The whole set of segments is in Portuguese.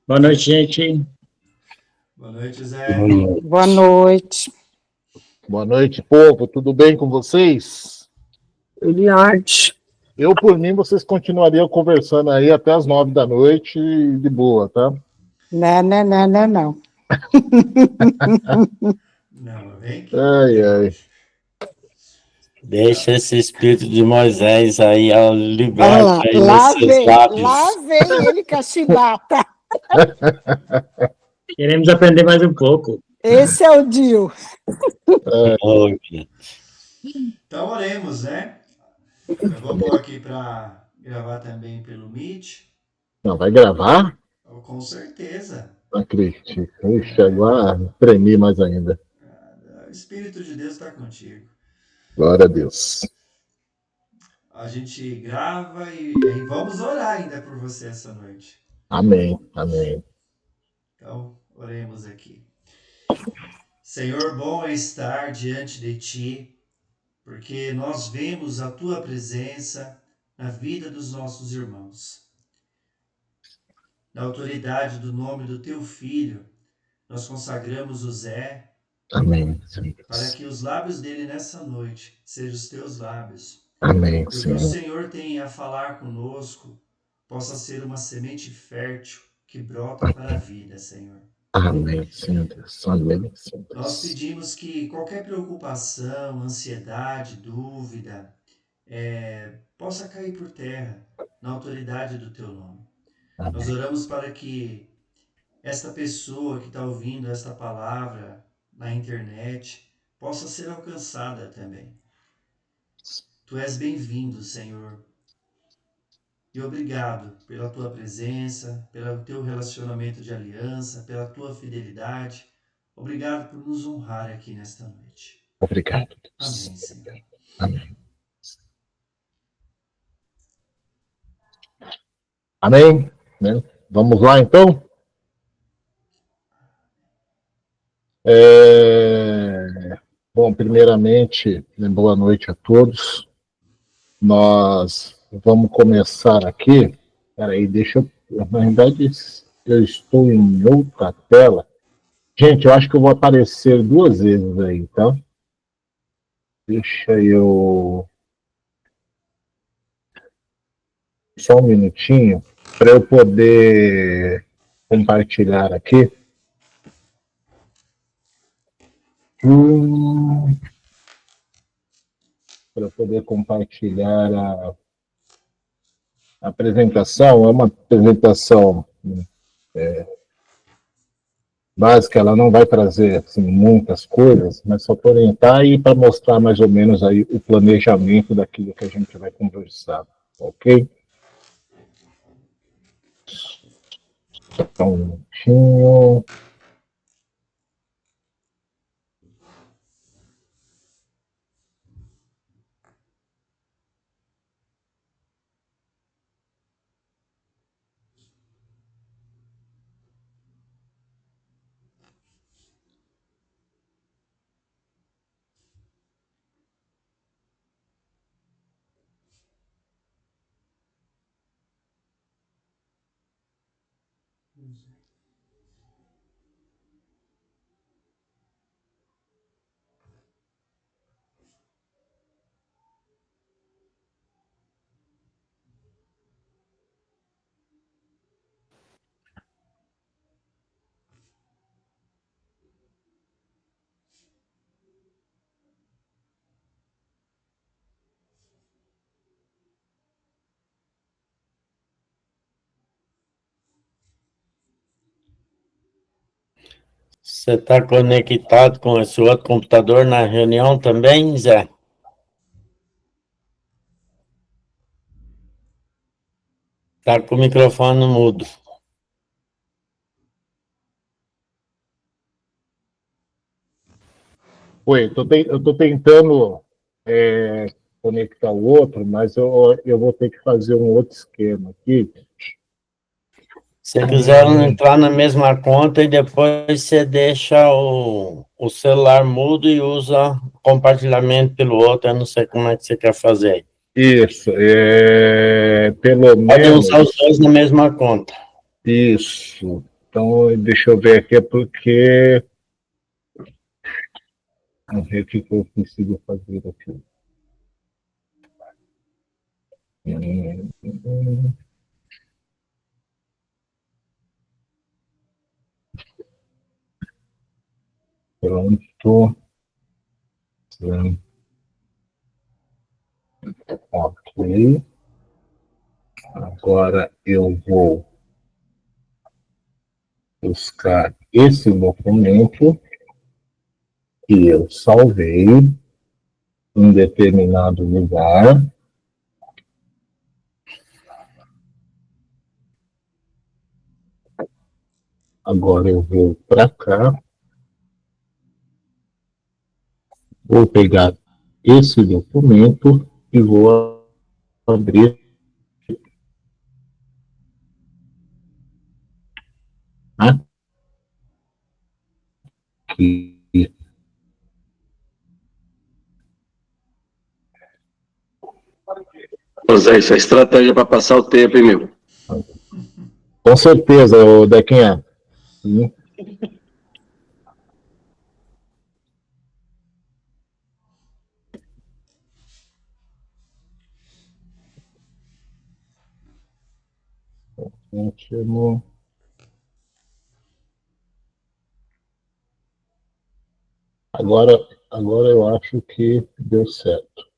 Boa noite, gente. Boa noite, Zé. Boa noite. Boa noite. Boa noite, povo. Tudo bem com vocês? Eliade. Eu, por mim, vocês continuariam conversando aí até as 9 da noite, de boa, tá? Não. Não, vem que Ai, ai. Deixa esse espírito de Moisés aí, ó, liberto Olha aí lá, nos seus lábios. lá vem ele com a chibata. Queremos aprender mais um pouco. Esse é o Dio. Oh, gente. Então, oremos, né? Eu vou pôr aqui para gravar também pelo Meet. Não, vai gravar? Com certeza. Não acredito. Ixi, agora tremi mais ainda. O Espírito de Deus está contigo. Glória a Deus. A gente grava e vamos orar ainda por você essa noite. Amém, amém. Então, oremos aqui. Senhor, bom é estar diante de Ti, porque nós vemos a Tua presença na vida dos nossos irmãos. Na autoridade do nome do Teu Filho, nós consagramos o Zé, Amém, para que os lábios dele nessa noite sejam os Teus lábios. amém, E o que o Senhor tem a falar conosco possa ser uma semente fértil que brota para a vida, Senhor. Amém, Senhor Deus. Amém, Senhor Deus. Nós pedimos que qualquer preocupação, ansiedade, dúvida, possa cair por terra na autoridade do Teu nome. Amém. Nós oramos para que esta pessoa que está ouvindo esta palavra na internet possa ser alcançada também. Tu és bem-vindo, Senhor. E obrigado pela Tua presença, pelo Teu relacionamento de aliança, pela Tua fidelidade. Obrigado por nos honrar aqui nesta noite. Obrigado. Amém, Senhor. Amém. Amém. Vamos lá, então? Bom, primeiramente, boa noite a todos. Nós vamos começar aqui. Peraí, deixa eu... Na verdade, eu estou em outra tela. Gente, eu acho que eu vou aparecer 2 vezes aí, tá? Deixa eu... Só um minutinho para eu poder compartilhar aqui. Para poder compartilhar a apresentação. É uma apresentação básica, ela não vai trazer assim, muitas coisas, mas só para orientar e para mostrar mais ou menos aí o planejamento daquilo que a gente vai conversar, ok? Só um minutinho. Você está conectado com esse outro computador na reunião também, Zé? Está com o microfone mudo. Oi, eu estou tentando conectar o outro, mas eu vou ter que fazer um outro esquema aqui. Se quiser entrar na mesma conta e depois você deixa o celular mudo e usa compartilhamento pelo outro, eu não sei como é que você quer fazer. Isso, pelo Pode menos... usar os dois na mesma conta. Isso. Então, deixa eu ver aqui, é porque... Vamos ver o que eu consigo fazer aqui. Pronto. Ok. Agora eu vou buscar esse documento que eu salvei em determinado lugar. Agora eu vou para cá. Vou pegar esse documento e vou abrir aqui. Zé, isso é estratégia para passar o tempo, hein, meu? Com certeza, o Dequinha. Ótimo. Agora eu acho que deu certo.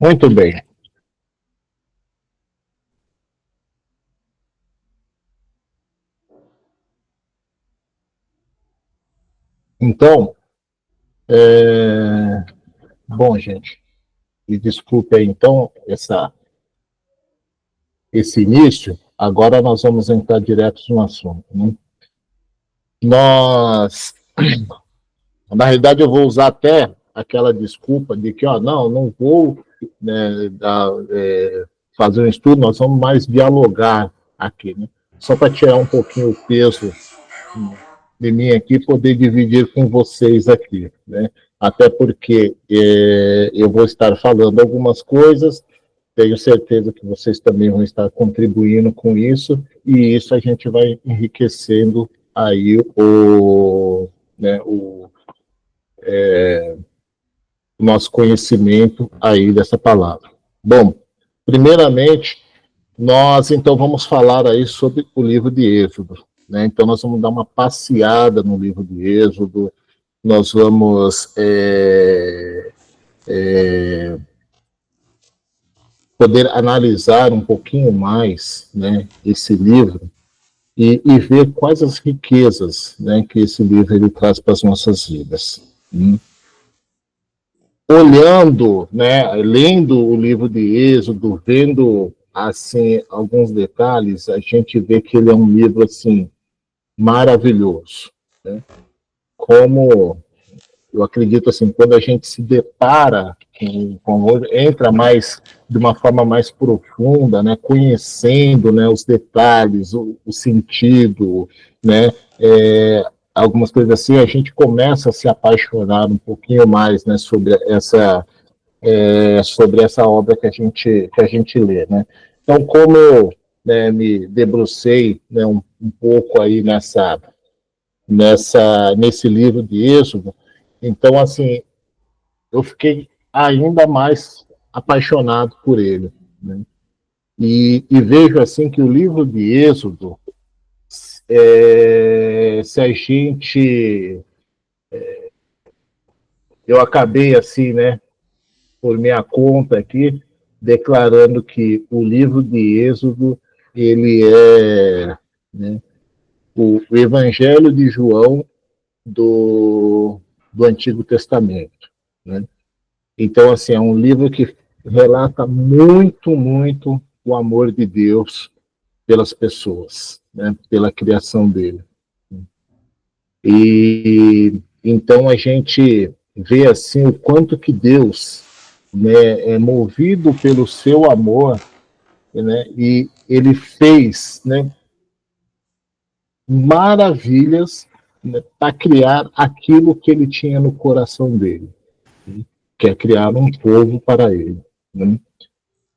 Muito bem. Então, bom, gente, e desculpe aí, então, esse início. Agora nós vamos entrar direto no assunto, né? Na realidade, eu vou usar até aquela desculpa de que, não vou, né, fazer um estudo, nós vamos mais dialogar aqui, né? Só para tirar um pouquinho o peso de mim aqui, poder dividir com vocês aqui, né? Até porque eu vou estar falando algumas coisas, tenho certeza que vocês também vão estar contribuindo com isso, e isso a gente vai enriquecendo aí o nosso conhecimento aí dessa palavra. Bom, primeiramente, nós então vamos falar aí sobre o livro de Êxodo, né? Então nós vamos dar uma passeada no livro de Êxodo, nós vamos poder analisar um pouquinho mais, né, esse livro e ver quais as riquezas, né, que esse livro ele traz para as nossas vidas. Olhando, né, lendo o livro de Êxodo, vendo assim alguns detalhes, a gente vê que ele é um livro assim maravilhoso, né? Como eu acredito assim, quando a gente se depara entra mais de uma forma mais profunda, né, conhecendo, né, os detalhes, o sentido, né, algumas coisas assim, a gente começa a se apaixonar um pouquinho mais, né, sobre essa obra que a gente lê, né. Então, como eu, né, me debrucei, né, um pouco aí nesse livro de Êxodo, então, assim, eu fiquei ainda mais apaixonado por ele, né? E vejo assim que o livro de Êxodo, se a gente, eu acabei assim, né, por minha conta aqui, declarando que o livro de Êxodo ele é, né, o Evangelho de João do Antigo Testamento, né? Então, assim, é um livro que relata muito, muito o amor de Deus pelas pessoas, né, pela criação dele. E então a gente ver assim o quanto que Deus, né, é movido pelo seu amor, né, e ele fez, né, maravilhas, né, para criar aquilo que ele tinha no coração dele, né, que é criar um povo para ele, né?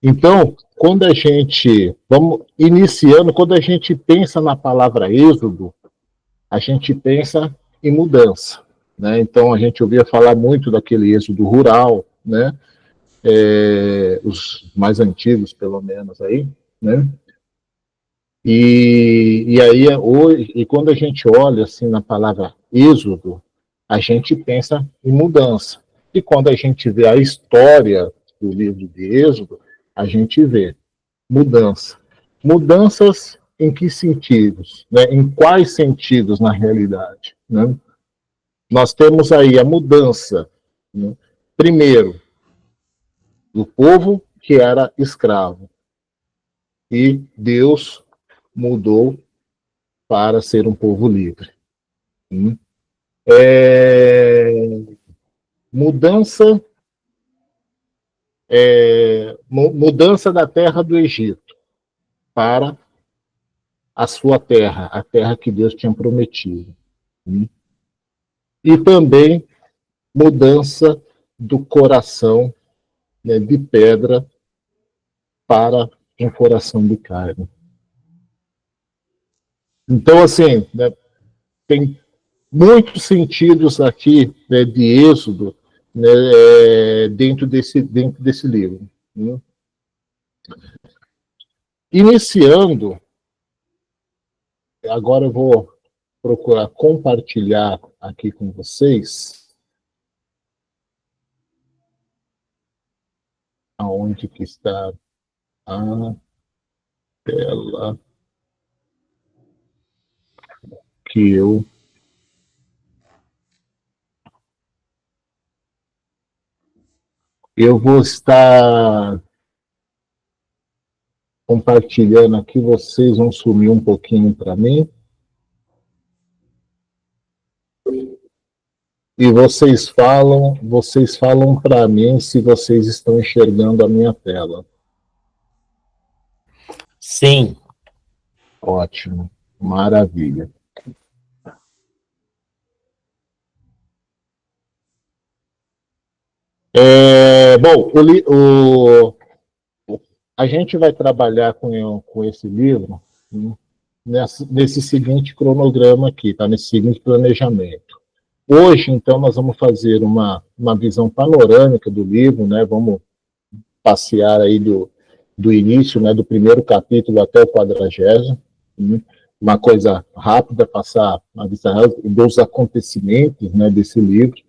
Então, quando a gente, vamos iniciando, quando a gente pensa na palavra êxodo, a gente pensa em mudança, né? Então, a gente ouvia falar muito daquele êxodo rural, né? Os mais antigos, pelo menos, aí, né? E aí, hoje, e quando a gente olha assim na palavra êxodo, a gente pensa em mudança. E quando a gente vê a história do livro de Êxodo, a gente vê mudança. Mudanças em que sentidos? Né? Em quais sentidos, na realidade? Né? Nós temos aí a mudança, né? Primeiro, do povo que era escravo. E Deus mudou para ser um povo livre. Mudança mudança da terra do Egito para a sua terra, a terra que Deus tinha prometido. E também mudança do coração, né, de pedra para um coração de carne. Então, assim, né, tem muitos sentidos aqui, né, de Êxodo, né, dentro desse livro. Né? Iniciando, agora eu vou procurar compartilhar aqui com vocês aonde que está a tela que eu vou estar compartilhando aqui, vocês vão sumir um pouquinho para mim. E vocês falam para mim se vocês estão enxergando a minha tela. Sim. Ótimo, maravilha. Bom, a gente vai trabalhar com esse livro, né, nesse seguinte cronograma aqui, tá? Nesse seguinte planejamento. Hoje, então, nós vamos fazer uma visão panorâmica do livro, né? Vamos passear aí do início, né, do primeiro capítulo até o 40º, né? Uma coisa rápida, passar a vista dos acontecimentos, né, desse livro.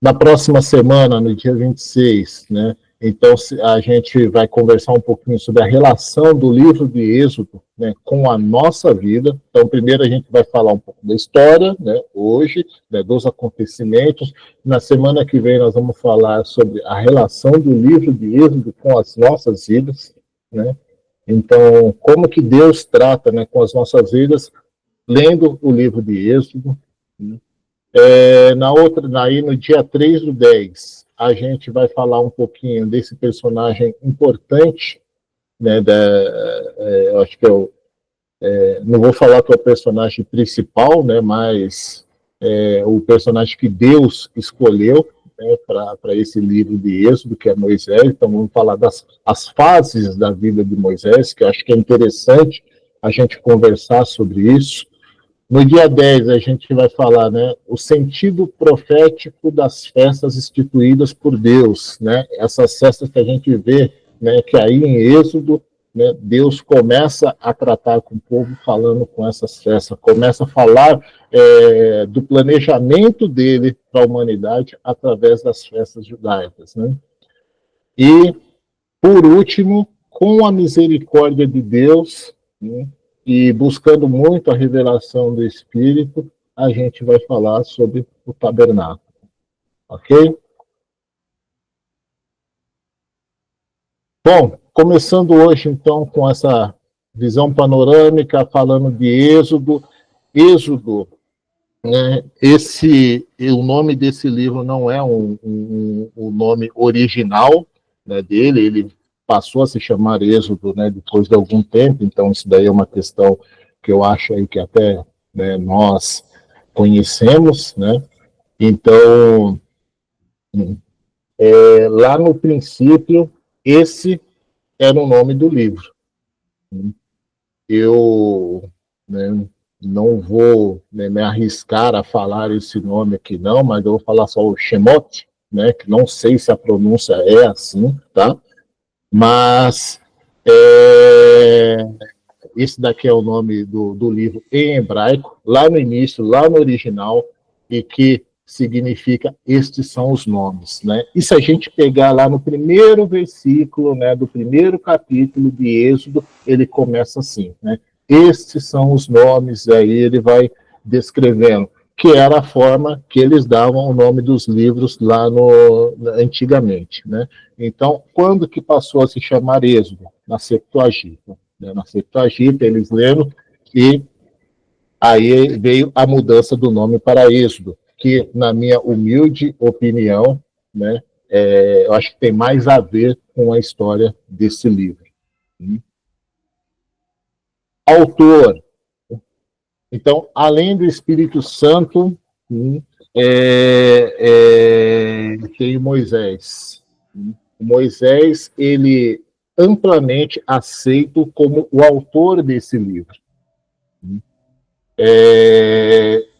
Na próxima semana, no dia 26, né, então a gente vai conversar um pouquinho sobre a relação do livro de Êxodo, né, com a nossa vida. Então, primeiro a gente vai falar um pouco da história, né, hoje, né, dos acontecimentos. Na semana que vem nós vamos falar sobre a relação do livro de Êxodo com as nossas vidas, né. Então, como que Deus trata, né, com as nossas vidas, lendo o livro de Êxodo, né. Aí no dia 3/10, a gente vai falar um pouquinho desse personagem importante, né, eu acho que não vou falar que é o personagem principal, né, mas o personagem que Deus escolheu, né, para esse livro de Êxodo, que é Moisés. Então vamos falar as fases da vida de Moisés, que eu acho que é interessante a gente conversar sobre isso. No dia 10, a gente vai falar, né, o sentido profético das festas instituídas por Deus, né, essas festas que a gente vê, né, que aí em Êxodo, né, Deus começa a tratar com o povo falando com essas festas, começa a falar do planejamento dele para a humanidade através das festas judaicas. Né. E, por último, com a misericórdia de Deus, né, e buscando muito a revelação do Espírito, a gente vai falar sobre o tabernáculo. Ok? Bom, começando hoje, então, com essa visão panorâmica, falando de Êxodo. Êxodo O nome desse livro não é o nome original, né, dele, ele passou a se chamar Êxodo, né, depois de algum tempo, então isso daí é uma questão que eu acho aí que até, né, nós conhecemos, né, então, lá no princípio, esse era o nome do livro. Eu, né, não vou, né, me arriscar a falar esse nome aqui não, mas eu vou falar só o Shemot, né, que não sei se a pronúncia é assim, tá? Mas esse daqui é o nome do livro em hebraico, lá no início, lá no original, e que significa estes são os nomes, né? E se a gente pegar lá no primeiro versículo, né, do primeiro capítulo de Êxodo, ele começa assim, né? Estes são os nomes, aí ele vai descrevendo, que era a forma que eles davam o nome dos livros lá antigamente, né? Então, quando que passou a se chamar Êxodo? Na Septuaginta. Né? Na Septuaginta, eles leram, e aí veio a mudança do nome para Êxodo, que, na minha humilde opinião, né, eu acho que tem mais a ver com a história desse livro. Autor. Então, além do Espírito Santo, tem Moisés. Moisés, ele amplamente aceito como o autor desse livro.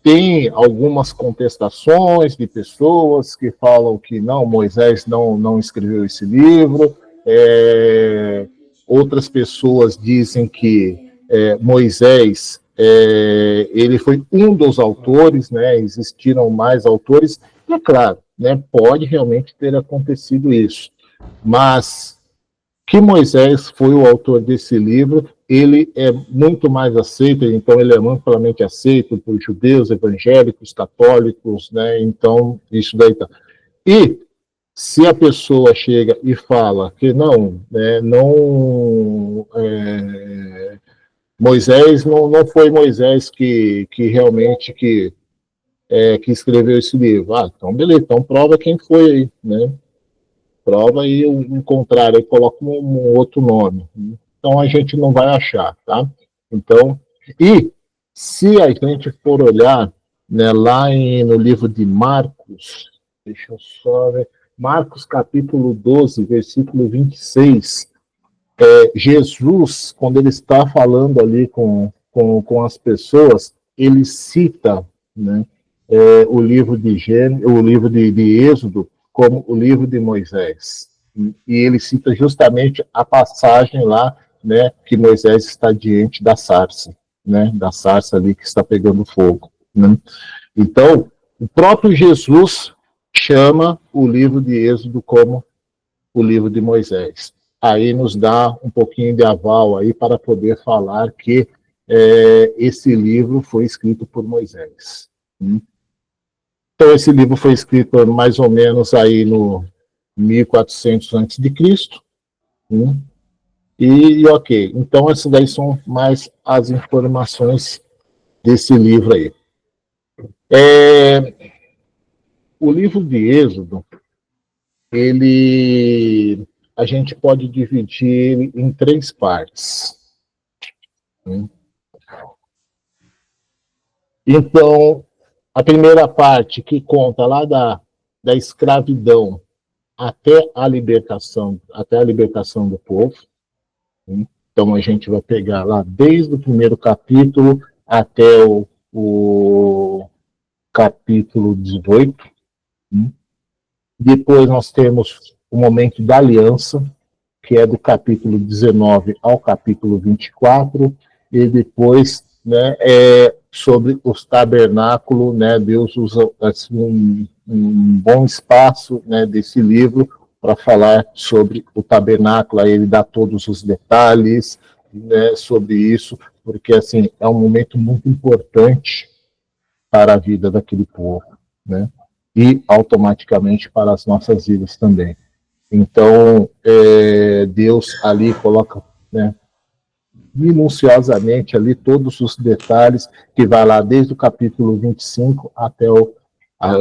Tem algumas contestações de pessoas que falam que não, Moisés não escreveu esse livro. Outras pessoas dizem que Moisés ele foi um dos autores, né? Existiram mais autores, e é claro, né, pode realmente ter acontecido isso, mas que Moisés foi o autor desse livro, ele é muito mais aceito, então ele é amplamente aceito por judeus, evangélicos, católicos, né? Então isso daí tá. E se a pessoa chega e fala que não, né, Moisés não foi Moisés que realmente que escreveu esse livro. Ah, então beleza, então prova quem foi aí, né? Prova aí o contrário, aí coloca um outro nome. Então a gente não vai achar, tá? Então, e se a gente for olhar, né, lá no livro de Marcos, deixa eu só ver, Marcos capítulo 12, versículo 26, Jesus, quando ele está falando ali com as pessoas, ele cita, né, o livro de Êxodo como o livro de Moisés. E ele cita justamente a passagem lá, né, que Moisés está diante da sarça, né, da sarça ali que está pegando fogo. Né? Então, o próprio Jesus chama o livro de Êxodo como o livro de Moisés. Aí nos dá um pouquinho de aval aí para poder falar que esse livro foi escrito por Moisés. Então esse livro foi escrito mais ou menos aí no 1400 a.C. E ok, então essas daí são mais as informações desse livro aí. O livro de Êxodo, a gente pode dividir ele em 3 partes. Então, a primeira parte que conta lá da escravidão até a libertação do povo. Então a gente vai pegar lá desde o primeiro capítulo até o capítulo 18. Depois nós temos o momento da aliança, que é do capítulo 19 ao capítulo 24, e depois, né, sobre os tabernáculos, né, Deus usa assim, um bom espaço, né, desse livro para falar sobre o tabernáculo. Aí ele dá todos os detalhes, né, sobre isso, porque assim é um momento muito importante para a vida daquele povo, né, e automaticamente para as nossas vidas também. Então Deus ali coloca, né, minuciosamente ali todos os detalhes, que vai lá desde o capítulo 25 até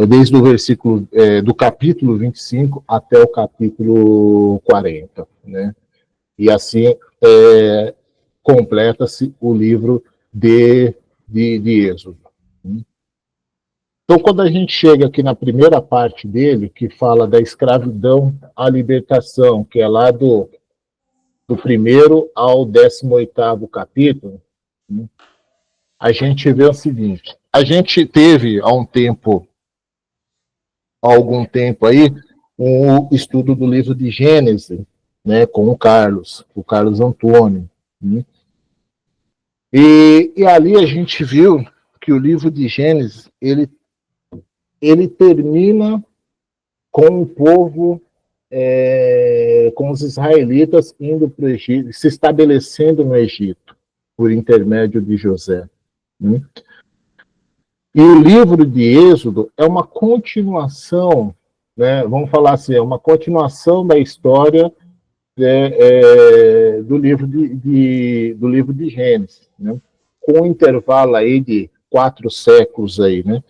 desde o versículo do capítulo 25 até o capítulo 40, né? E assim completa-se o livro de Êxodo. Então, quando a gente chega aqui na primeira parte dele, que fala da escravidão à libertação, que é lá do primeiro ao 18º capítulo, né, a gente vê o seguinte: a gente teve há algum tempo aí, um estudo do livro de Gênesis, né, com o Carlos Antônio, né? E ali a gente viu que o livro de Gênesis, ele termina com o povo, com os israelitas indo para o Egito, se estabelecendo no Egito, por intermédio de José, né? E o livro de Êxodo é uma continuação, né, vamos falar assim, é uma continuação da história do livro de Gênesis, né, com um intervalo aí de 4 séculos aí, né,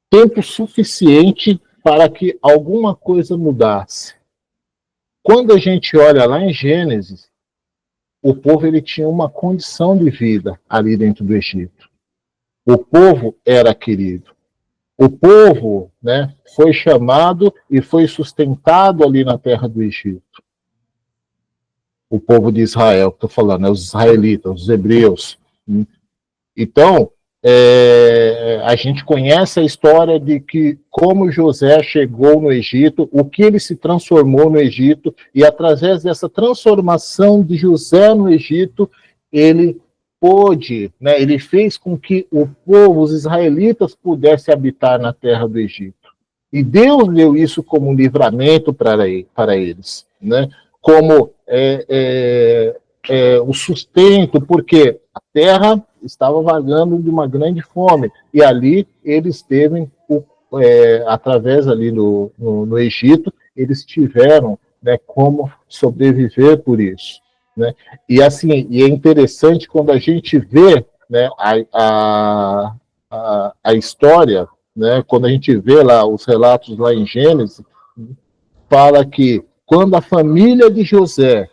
tempo suficiente para que alguma coisa mudasse. Quando a gente olha lá em Gênesis, o povo ele tinha uma condição de vida ali dentro do Egito. O povo era querido. O povo, né, foi chamado e foi sustentado ali na terra do Egito. O povo de Israel, que estou falando, né, os israelitas, os hebreus. Então, a gente conhece a história de que como José chegou no Egito, o que ele se transformou no Egito, e através dessa transformação de José no Egito, ele pôde, né, ele fez com que o povo, os israelitas, pudessem habitar na terra do Egito. E Deus deu isso como um livramento para eles, né? Como o sustento, porque a terra estava vagando de uma grande fome, e ali eles teve, através ali no Egito, eles tiveram, né, como sobreviver por isso, né? E assim, e é interessante quando a gente vê, né, a história, né, quando a gente vê lá os relatos lá em Gênesis, fala que quando a família de José,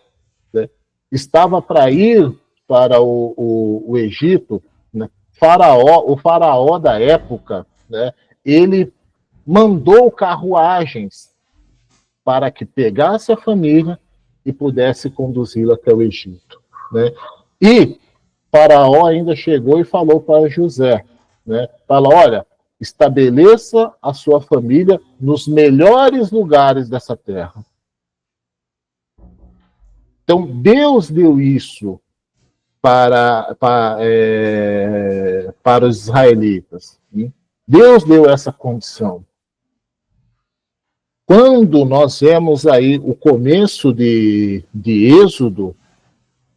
né, estava para ir para o Egito, né, o faraó da época, né, ele mandou carruagens para que pegasse a família e pudesse conduzi-la até o Egito, né? E Faraó ainda chegou e falou para José, né? Fala, olha, estabeleça a sua família nos melhores lugares dessa terra. Então, Deus deu isso para os israelitas. Né? Deus deu essa condição. Quando nós vemos aí o começo de Êxodo,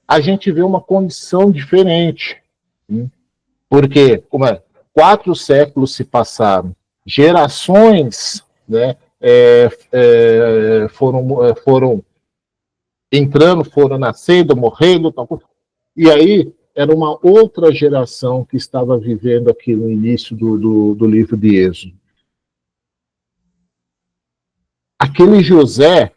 a gente vê uma condição diferente. Né? Porque 4 séculos se passaram, gerações, né, foram entrando, foram nascendo, morrendo, e aí era uma outra geração que estava vivendo aqui no início do livro de Êxodo. Aquele José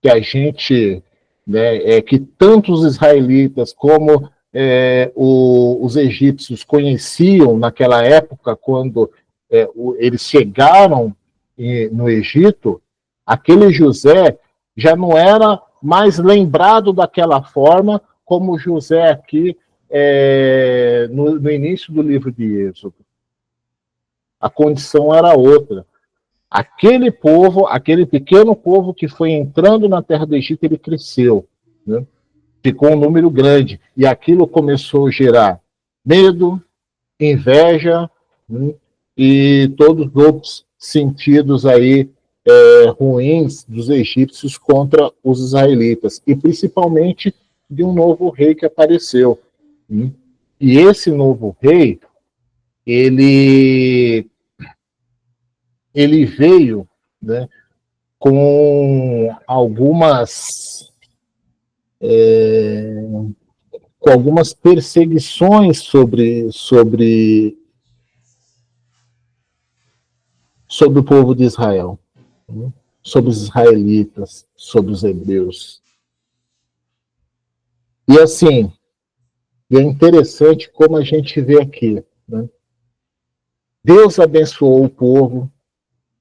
que a gente, né, que tantos israelitas como os egípcios conheciam naquela época, quando eles chegaram no Egito, aquele José já não era mais lembrado daquela forma como José aqui no início do livro de Êxodo. A condição era outra. Aquele povo, aquele pequeno povo que foi entrando na terra do Egito, ele cresceu, né? Ficou um número grande, e aquilo começou a gerar medo, inveja, né? E todos os outros sentidos aí ruins dos egípcios contra os israelitas, e principalmente de um novo rei que apareceu. Né? E esse novo rei, ele veio, né, com algumas com algumas perseguições sobre o povo de Israel, né? Sobre os israelitas, sobre os hebreus. E assim, é interessante como a gente vê aqui, né? Deus abençoou o povo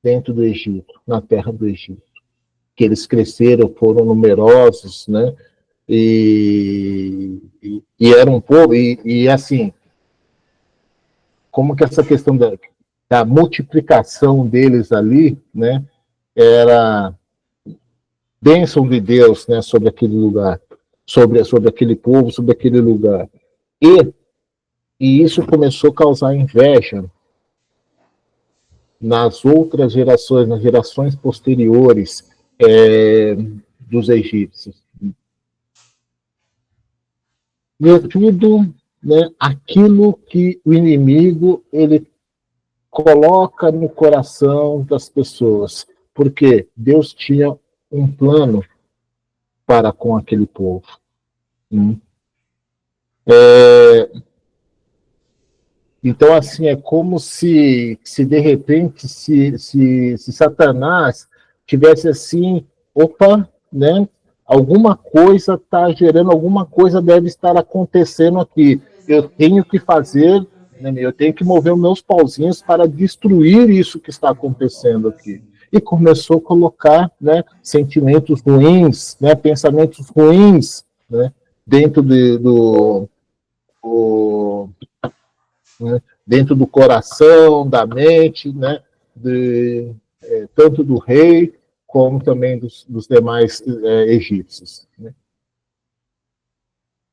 dentro do Egito, na terra do Egito, que eles cresceram, foram numerosos, né? E era um povo, e assim, como que essa questão da multiplicação deles ali, né, era bênção de Deus, né, sobre aquele lugar, sobre aquele povo, sobre aquele lugar. E isso começou a causar inveja nas outras gerações, nas gerações posteriores dos egípcios. Devido, né, aquilo que o inimigo ele coloca no coração das pessoas, porque Deus tinha um plano para com aquele povo. Então, assim, é como se de repente, se Satanás tivesse assim, opa, né? Alguma coisa está gerando, alguma coisa deve estar acontecendo aqui. Eu tenho que fazer, né, eu tenho que mover os meus pauzinhos para destruir isso que está acontecendo aqui. E começou a colocar, né, sentimentos ruins, né, pensamentos ruins, né, dentro né, dentro do coração, da mente, né, tanto do rei como também dos demais egípcios. Né?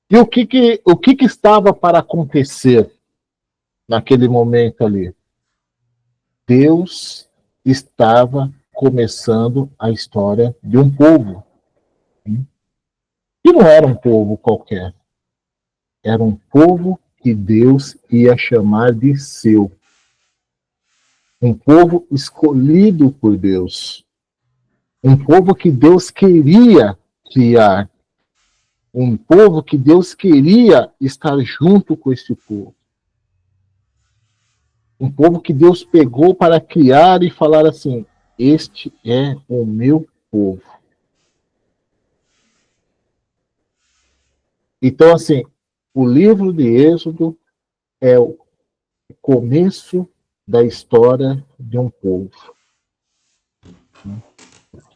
E o que estava para acontecer naquele momento ali? Deus estava começando a história de um povo. E não era um povo qualquer. Era um povo que Deus ia chamar de seu. Um povo escolhido por Deus. Um povo que Deus queria criar. Um povo que Deus queria estar junto com esse povo. Um povo que Deus pegou para criar e falar assim: este é o meu povo. Então, assim, o livro de Êxodo é o começo da história de um povo.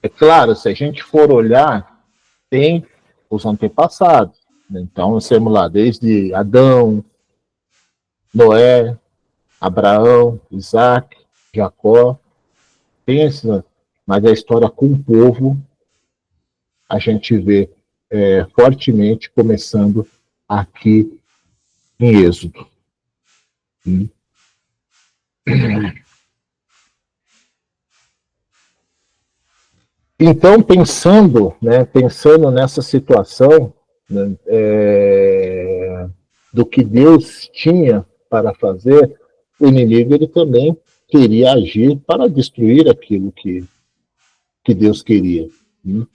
É claro, se a gente for olhar, tem os antepassados. Né? Então, nós temos lá desde Adão, Noé, Abraão, Isaac, Jacó. Pensa, mas a história com o povo, a gente vê fortemente começando aqui em Êxodo. Então, pensando nessa situação, né, do que Deus tinha para fazer, o inimigo ele também queria agir para destruir aquilo que Deus queria. Né?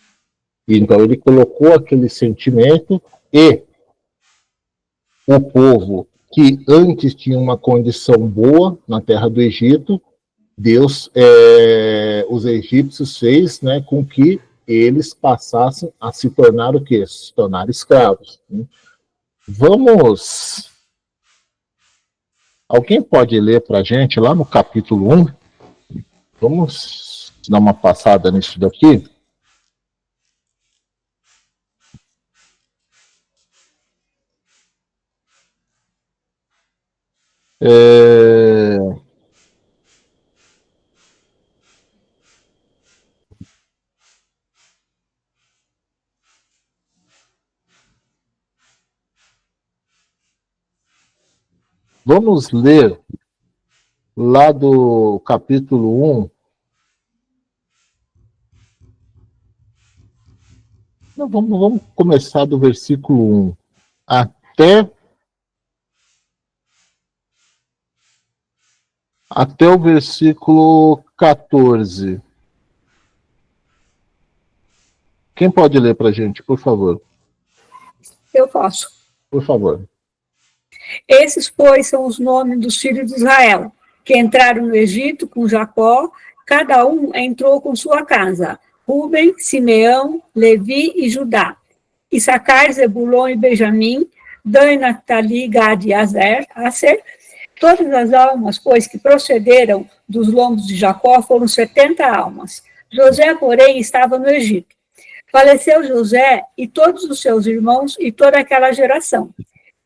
Então, ele colocou aquele sentimento e o povo que antes tinha uma condição boa na terra do Egito, Deus, os egípcios fez, né, com que eles passassem a se tornar o quê? Se tornar escravos. Né? Alguém pode ler para a gente lá no capítulo 1? Vamos dar uma passada nisso daqui? Vamos ler lá do capítulo 1. Não, vamos começar do versículo 1 até o versículo 14. Quem pode ler para a gente, por favor? Eu posso. por favor. Esses, pois, são os nomes dos filhos de Israel, que entraram no Egito com Jacó, cada um entrou com sua casa, Rúben, Simeão, Levi e Judá, Issacar, Zebulon e Benjamim, Dan, Naphtali, Gad e Aser, todas as almas, pois, que procederam dos lombos de Jacó foram 70 almas. José, porém, estava no Egito. Faleceu José e todos os seus irmãos e toda aquela geração.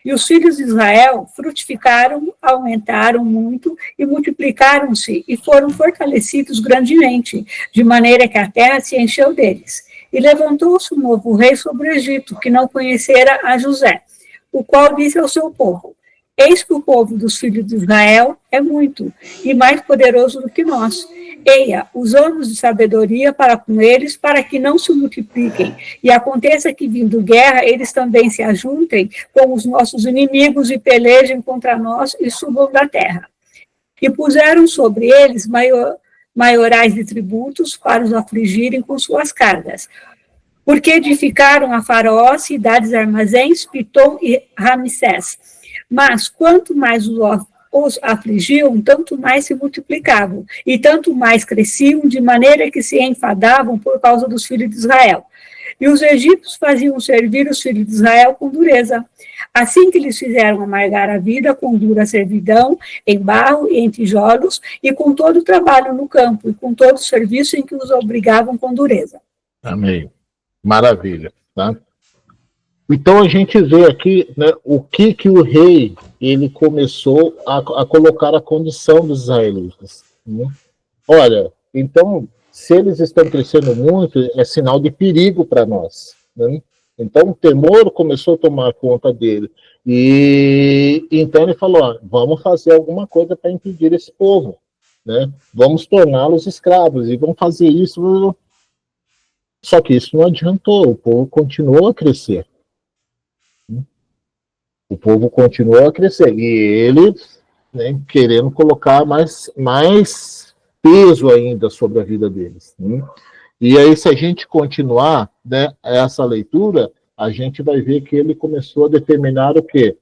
E os filhos de Israel frutificaram, aumentaram muito e multiplicaram-se e foram fortalecidos grandemente, de maneira que a terra se encheu deles. E levantou-se um novo rei sobre o Egito, que não conhecera a José, o qual disse ao seu povo: eis que o povo dos filhos de Israel é muito, e mais poderoso do que nós. Eia, usamos de sabedoria para com eles, para que não se multipliquem, e aconteça que, vindo guerra, eles também se ajuntem com os nossos inimigos e pelejem contra nós e subam da terra. E puseram sobre eles maiorais de tributos para os afligirem com suas cargas, porque edificaram a Faraó cidades armazéns, Pitom e Ramsés. Mas quanto mais os afligiam, tanto mais se multiplicavam, e tanto mais cresciam, de maneira que se enfadavam por causa dos filhos de Israel. E os egípcios faziam servir os filhos de Israel com dureza. Assim que lhes fizeram amargar a vida com dura servidão, em barro e em tijolos, e com todo o trabalho no campo, e com todo o serviço em que os obrigavam com dureza. Amém. Maravilha, tá? Então a gente vê aqui, né, o que o rei ele começou a colocar a condição dos israelitas. Né? Olha, então se eles estão crescendo muito, é sinal de perigo para nós. Né? Então o temor começou a tomar conta dele. E então ele falou: ó, vamos fazer alguma coisa para impedir esse povo. Né? Vamos torná-los escravos e vamos fazer isso. Só que isso não adiantou, o povo continuou a crescer. O povo continuou a crescer. E ele, né, querendo colocar mais peso ainda sobre a vida deles. Né? E aí, se a gente continuar, né, essa leitura, a gente vai ver que ele começou a determinar o quê?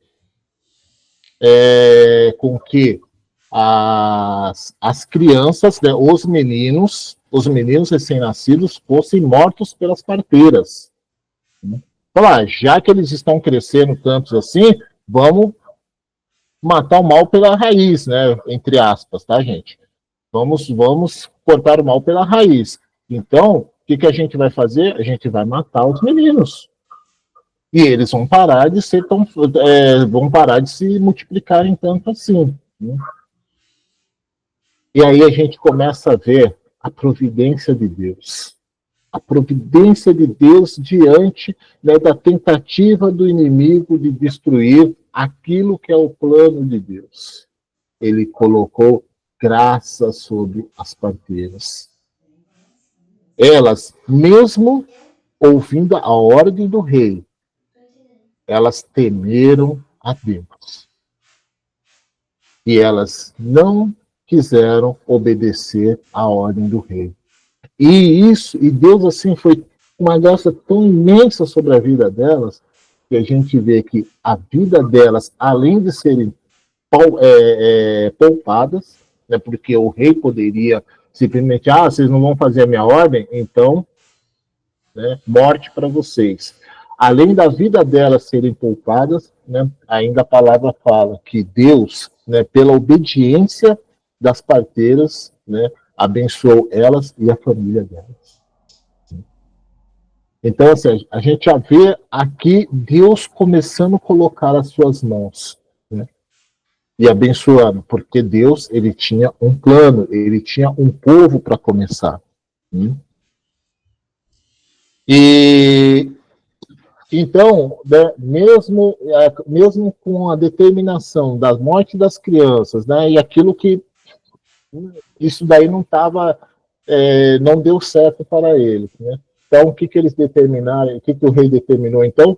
Com que as crianças, né, os meninos recém-nascidos fossem mortos pelas parteiras. Né? Falar, já que eles estão crescendo tantos assim, vamos matar o mal pela raiz, né? Entre aspas, tá, gente? Vamos cortar o mal pela raiz. Então, o que a gente vai fazer? A gente vai matar os meninos. E eles vão parar de ser vão parar de se multiplicarem tanto assim. Né? E aí a gente começa a ver a providência de Deus. A providência de Deus diante, né, da tentativa do inimigo de destruir aquilo que é o plano de Deus. Ele colocou graça sobre as parteiras. Elas, mesmo ouvindo a ordem do rei, elas temeram a Deus. E elas não quiseram obedecer à ordem do rei. E Deus, assim, foi uma graça tão imensa sobre a vida delas, que a gente vê que a vida delas, além de serem poupadas, né, porque o rei poderia simplesmente, vocês não vão fazer a minha ordem, então, né, morte para vocês. Além da vida delas serem poupadas, né, ainda a palavra fala que Deus, né, pela obediência das parteiras, né, abençoou elas e a família delas. Então, assim, a gente já vê aqui Deus começando a colocar as suas mãos, né, e abençoando, porque Deus, ele tinha um plano, ele tinha um povo para começar. Né? E então, né, mesmo com a determinação da morte das crianças, né, e aquilo que isso daí não deu certo para eles, né? Então, o que eles determinaram? O que o rei determinou? Então,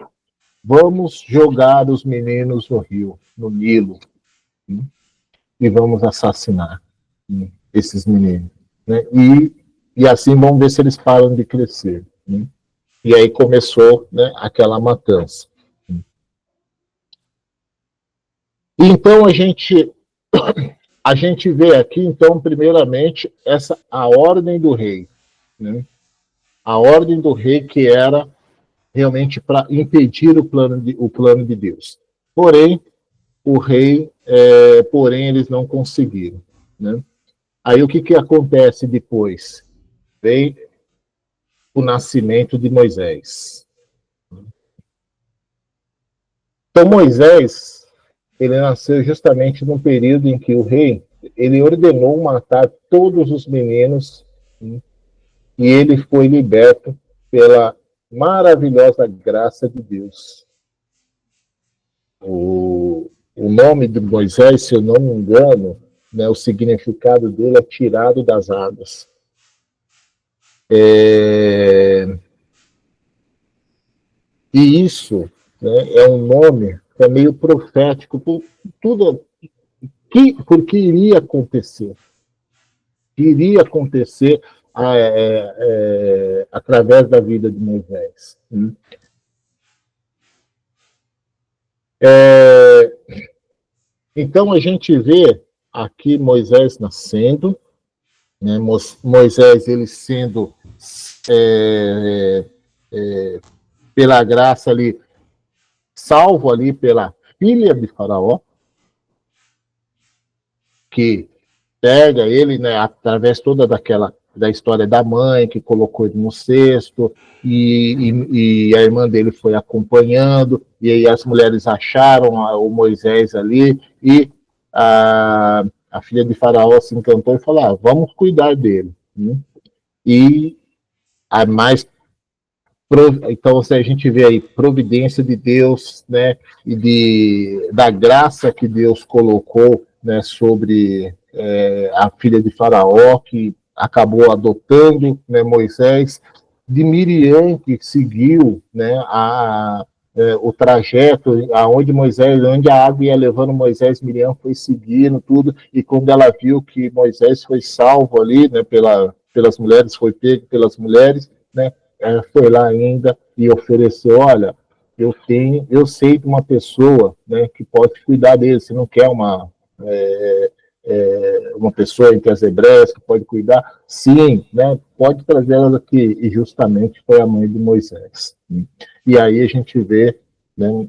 vamos jogar os meninos no rio, no Nilo, né? E vamos assassinar, né, esses meninos, né? E assim vamos ver se eles param de crescer, né? E aí começou, né, aquela matança. Então a gente vê aqui, então, primeiramente, a ordem do rei, né? A ordem do rei que era realmente para impedir o plano de Deus. Porém, porém, eles não conseguiram, né? Aí o que acontece depois? Vem o nascimento de Moisés. Então, Moisés, ele nasceu justamente no período em que o rei, ele ordenou matar todos os meninos, né? E ele foi liberto pela maravilhosa graça de Deus. O nome de Moisés, se eu não me engano, né, o significado dele é tirado das águas. E isso, né, é um nome que é meio profético por tudo porque iria acontecer. Iria acontecer através da vida de Moisés. Então a gente vê aqui Moisés nascendo, né, Moisés ele sendo pela graça ali, salvo ali pela filha de Faraó, que pega ele, né, através toda da história da mãe, que colocou ele no cesto, e a irmã dele foi acompanhando, e aí as mulheres acharam o Moisés ali, e a filha de Faraó se encantou e falou, vamos cuidar dele. Né? E a mais... Então, a gente vê aí providência de Deus, né, e da graça que Deus colocou, né, sobre a filha de Faraó, que acabou adotando, né, Moisés, de Miriam, que seguiu, né, o trajeto onde a água ia levando Moisés, Miriam foi seguindo tudo, e quando ela viu que Moisés foi salvo ali, né, pelas mulheres, foi pego pelas mulheres, né, ela foi lá ainda e ofereceu, olha, eu sei de uma pessoa, né, que pode cuidar dele, se não quer uma pessoa entre as hebreias que pode cuidar, sim, né, pode trazer elas aqui, e justamente foi a mãe de Moisés. E aí a gente vê, né,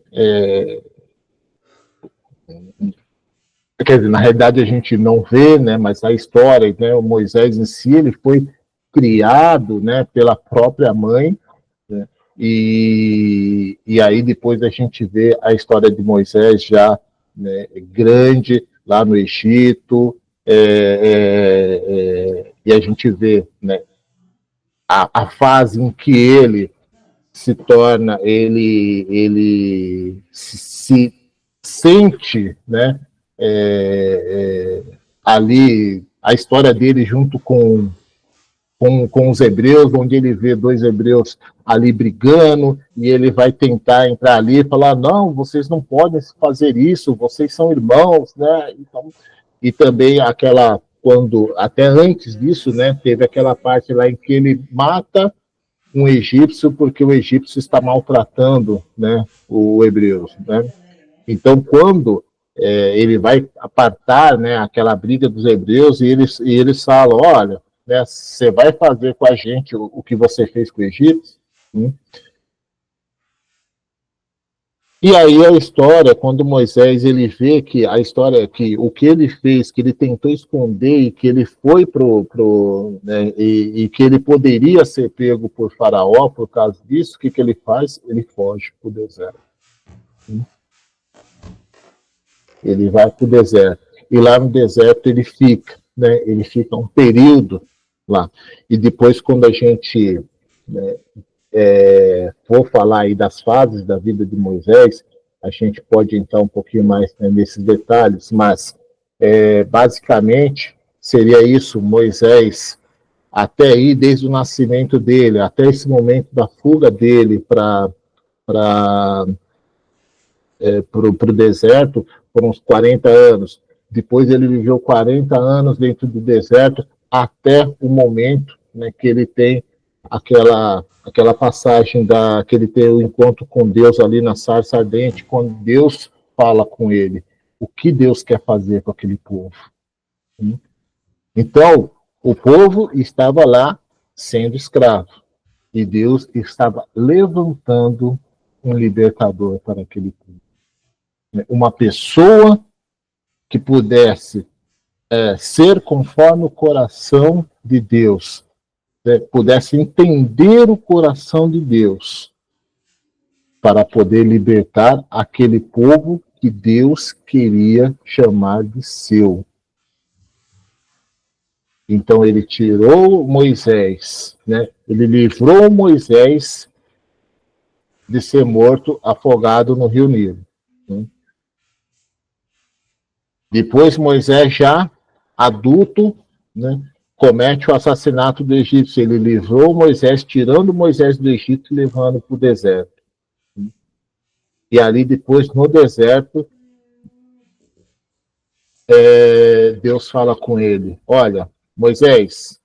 quer dizer, na realidade a gente não vê, né, mas a história, né, o Moisés em si, ele foi criado, né, pela própria mãe, né, e aí depois a gente vê a história de Moisés já, né, grande, lá no Egito, e a gente vê, né, a fase em que ele se torna, ele se sente, né, ali a história dele junto com os hebreus, onde ele vê dois hebreus ali brigando, e ele vai tentar entrar ali e falar, não, vocês não podem fazer isso, vocês são irmãos, né? Então, e também quando, até antes disso, né, teve aquela parte lá em que ele mata um egípcio porque o egípcio está maltratando, né, o hebreu, né? Então, quando ele vai apartar, né, aquela briga dos hebreus, e eles falam, olha, né, você vai fazer com a gente o que você fez com o egípcio? E aí a história, quando Moisés ele vê que a história, que o que ele fez, que ele tentou esconder e que ele foi né, e que ele poderia ser pego por Faraó por causa disso, o que ele faz? Ele foge para o deserto. Ele vai para o deserto. E lá no deserto ele fica, né, ele fica um período lá. E depois, quando a gente, né, for falar aí das fases da vida de Moisés, a gente pode entrar um pouquinho mais, né, nesses detalhes, mas basicamente seria isso, Moisés, até aí, desde o nascimento dele, até esse momento da fuga dele para o deserto, foram uns 40 anos. Depois ele viveu 40 anos dentro do deserto, até o momento, né, que ele tem aquela passagem que ele tem o encontro com Deus ali na sarça ardente, quando Deus fala com ele. o que Deus quer fazer com aquele povo. Então, o povo estava lá sendo escravo, e Deus estava levantando um libertador para aquele povo. Uma pessoa que pudesse ser conforme o coração de Deus, pudesse entender o coração de Deus, para poder libertar aquele povo que Deus queria chamar de seu. Então ele tirou Moisés, ele livrou Moisés de ser morto afogado no Rio Nilo. Depois Moisés, já adulto, comete o assassinato do egípcio. Ele livrou Moisés, tirando Moisés do Egito e levando para o deserto. E ali depois, no deserto, Deus fala com ele: olha, Moisés,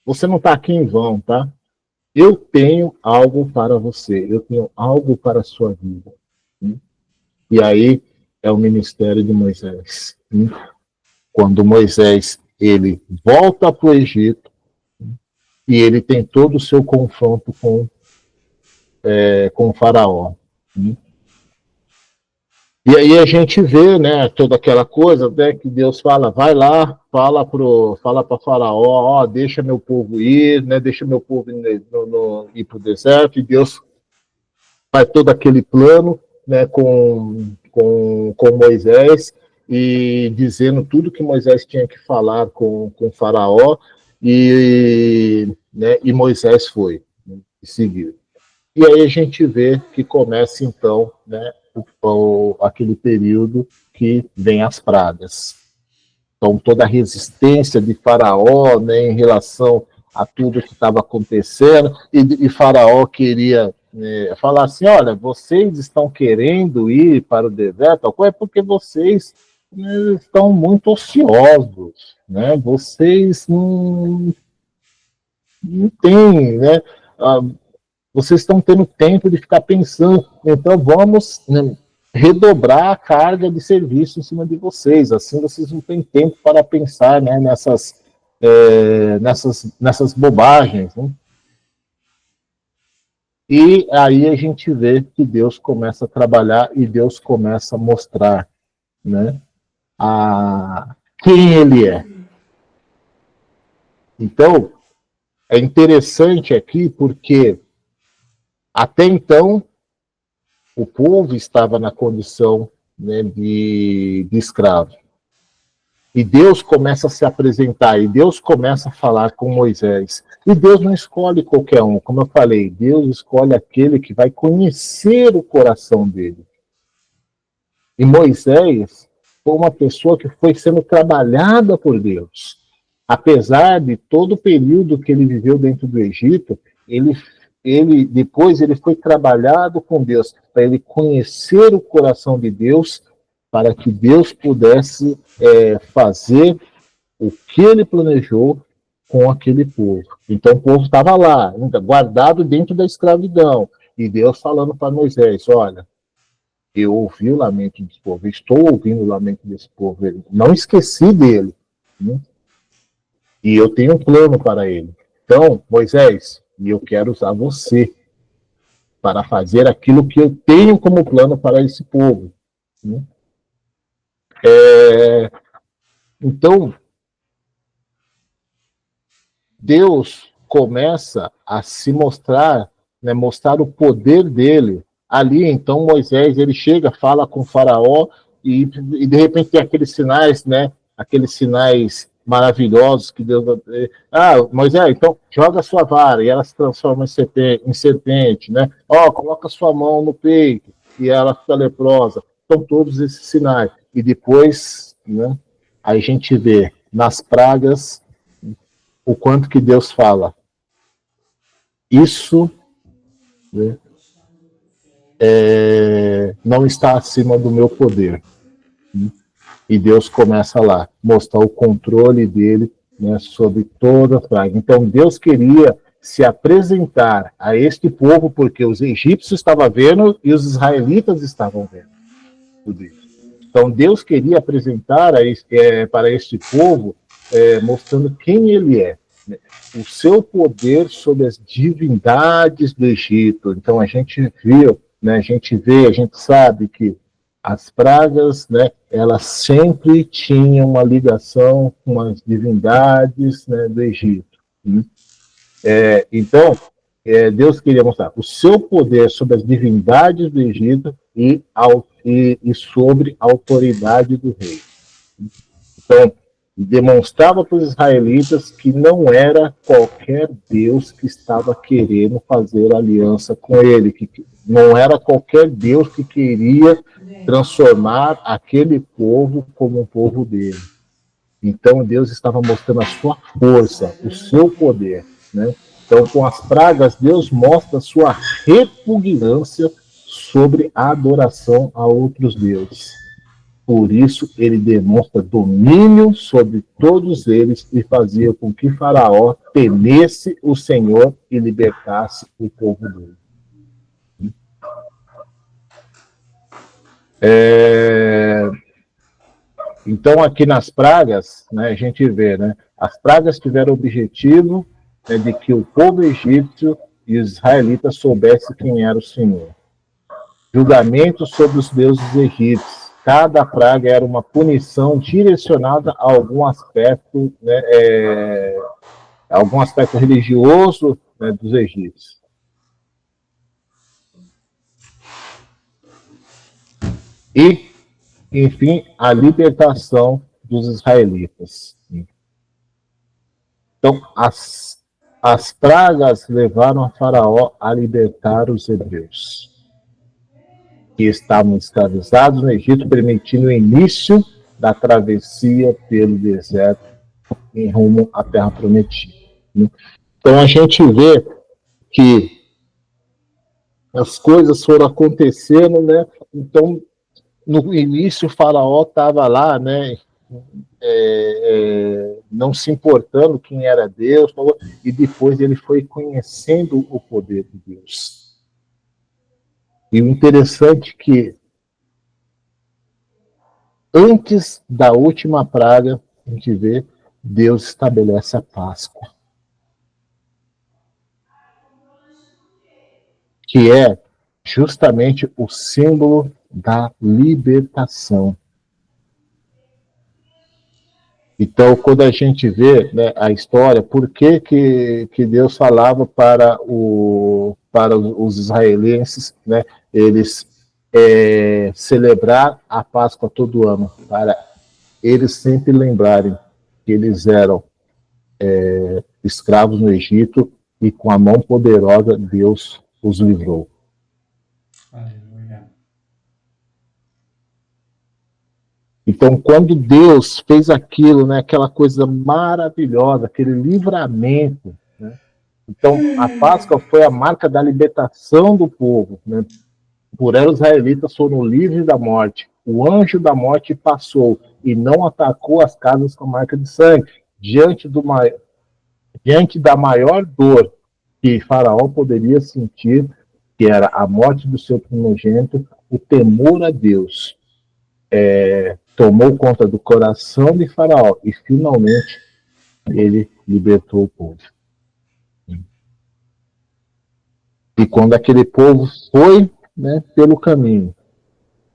você não está aqui em vão, tá? Eu tenho algo para você, eu tenho algo para a sua vida. E aí é o ministério de Moisés. Quando Moisés ele volta para o Egito e ele tem todo o seu confronto com o faraó. E aí a gente vê, toda aquela coisa, que Deus fala: vai lá, fala para faraó, deixa meu povo ir, deixa meu povo ir para o deserto. E Deus faz todo aquele plano, com Moisés, e dizendo tudo que Moisés tinha que falar com o faraó, e Moisés foi, e seguiu. E aí a gente vê que começa então, aquele período que vem as pragas. Então toda a resistência de Faraó, em relação a tudo que estava acontecendo, e Faraó queria falar assim: olha, vocês estão querendo ir para o deserto, é porque vocês estão muito ociosos, vocês não têm, vocês estão tendo tempo de ficar pensando, então vamos redobrar a carga de serviço em cima de vocês, assim vocês não têm tempo para pensar nessas bobagens. E aí a gente vê que Deus começa a trabalhar e Deus começa a mostrar quem Ele é. Então, é interessante aqui porque até então o povo estava na condição de escravo. E Deus começa a se apresentar, e Deus começa a falar com Moisés. E Deus não escolhe qualquer um, como eu falei, Deus escolhe aquele que vai conhecer o coração dele. E Moisés foi uma pessoa que foi sendo trabalhada por Deus. Apesar de todo o período que ele viveu dentro do Egito, depois ele foi trabalhado com Deus, para ele conhecer o coração de Deus, para que Deus pudesse fazer o que ele planejou com aquele povo. Então o povo estava lá, ainda guardado dentro da escravidão, e Deus falando para Moisés: olha, eu ouvi o lamento desse povo, estou ouvindo o lamento desse povo, não esqueci dele, e eu tenho um plano para ele. Então, Moisés, eu quero usar você para fazer aquilo que eu tenho como plano para esse povo. Então, Deus começa a se mostrar, mostrar o poder dele. Ali, então, Moisés, ele chega, fala com o faraó, e de repente tem aqueles sinais, aqueles sinais maravilhosos que Deus... Moisés, então, joga a sua vara, e ela se transforma em serpente, coloca a sua mão no peito, e ela fica leprosa. Então, todos esses sinais. E depois, a gente vê nas pragas o quanto que Deus fala. Isso não está acima do meu poder. E Deus começa lá, mostrar o controle dele sobre toda a praga. Então Deus queria se apresentar a este povo, porque os egípcios estavam vendo e os israelitas estavam vendo tudo isso. Então, Deus queria apresentar para este povo, mostrando quem ele é, né? O seu poder sobre as divindades do Egito. Então, a gente viu, né, a gente sabe que as pragas, né, elas sempre tinham uma ligação com as divindades, né, do Egito. Então, Deus queria mostrar o seu poder sobre as divindades do Egito e sobre a autoridade do rei. Então, demonstrava para os israelitas que não era qualquer Deus que estava querendo fazer aliança com ele, que não era qualquer Deus que queria transformar aquele povo como um povo dele. Então, Deus estava mostrando a sua força, o seu poder, né? Então, com as pragas, Deus mostra a sua repugnância sobre a adoração a outros deuses. Por isso, ele demonstra domínio sobre todos eles e fazia com que Faraó temesse o Senhor e libertasse o povo dele. Então, aqui nas pragas, né, a gente vê, né, as pragas tiveram o objetivo, né, de que o povo egípcio e os israelitas soubessem quem era o Senhor. Julgamento sobre os deuses egípcios. Cada praga era uma punição direcionada a algum aspecto, né, algum aspecto religioso, né, dos egípcios. E, enfim, a libertação dos israelitas. Então, as pragas levaram a Faraó a libertar os hebreus, que estavam escravizados no Egito, permitindo o início da travessia pelo deserto em rumo à Terra Prometida. Então a gente vê que as coisas foram acontecendo, né? Então, no início, o Faraó estava lá, né? Não se importando quem era Deus, e depois ele foi conhecendo o poder de Deus. E o interessante é que, antes da última praga, a gente vê, Deus estabelece a Páscoa, que é justamente o símbolo da libertação. Então, quando a gente vê, né, a história, por que Deus falava para os israelenses, né, eles celebrar a Páscoa todo ano, para eles sempre lembrarem que eles eram escravos no Egito e com a mão poderosa Deus os livrou. Aleluia. Então, quando Deus fez aquilo, né, aquela coisa maravilhosa, aquele livramento, né, então a Páscoa foi a marca da libertação do povo, né? Por ela os israelitas foram livres da morte. O anjo da morte passou e não atacou as casas com marca de sangue. Diante da maior dor que Faraó poderia sentir, que era a morte do seu primogênito, o temor a Deus tomou conta do coração de Faraó e finalmente ele libertou o povo. E quando aquele povo foi, né, pelo caminho,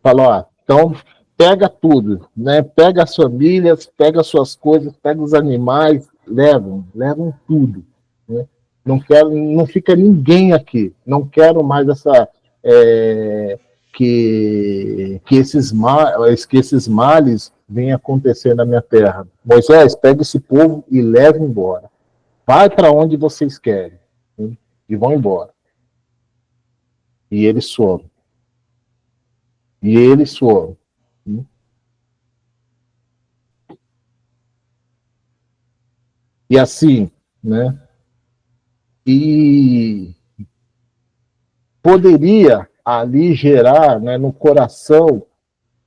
falou, então pega tudo, né, pega as famílias, pega as suas coisas, pega os animais, levam tudo, né? Não fica ninguém aqui, não quero mais que esses males venham acontecer na minha terra. Moisés, pega esse povo e leva embora. Vai para onde vocês querem, né? E vão embora. E eles foram. E assim, né? E poderia ali gerar, né, no coração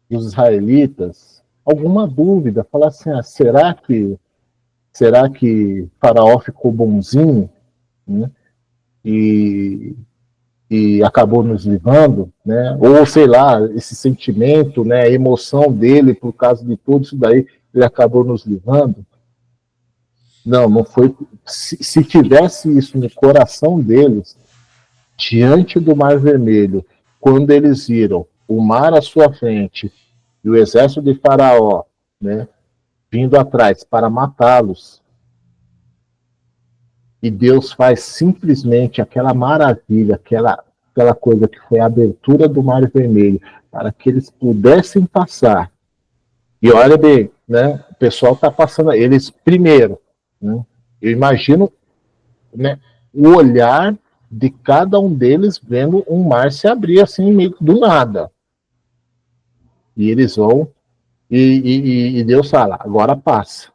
dos israelitas alguma dúvida, falar assim, será que Faraó ficou bonzinho, né? E e acabou nos livrando, né? Ou sei lá, esse sentimento, né, a emoção dele por causa de tudo isso daí, ele acabou nos livrando. Não, não foi. Se tivesse isso no coração deles, diante do Mar Vermelho, quando eles viram o mar à sua frente e o exército de Faraó, né, vindo atrás para matá-los, e Deus faz simplesmente aquela maravilha, aquela coisa que foi a abertura do Mar Vermelho, para que eles pudessem passar. E olha bem, né, o pessoal está passando, eles primeiro, né, eu imagino, né, o olhar de cada um deles vendo um mar se abrir assim, meio do nada. E eles vão, e Deus fala, agora passa.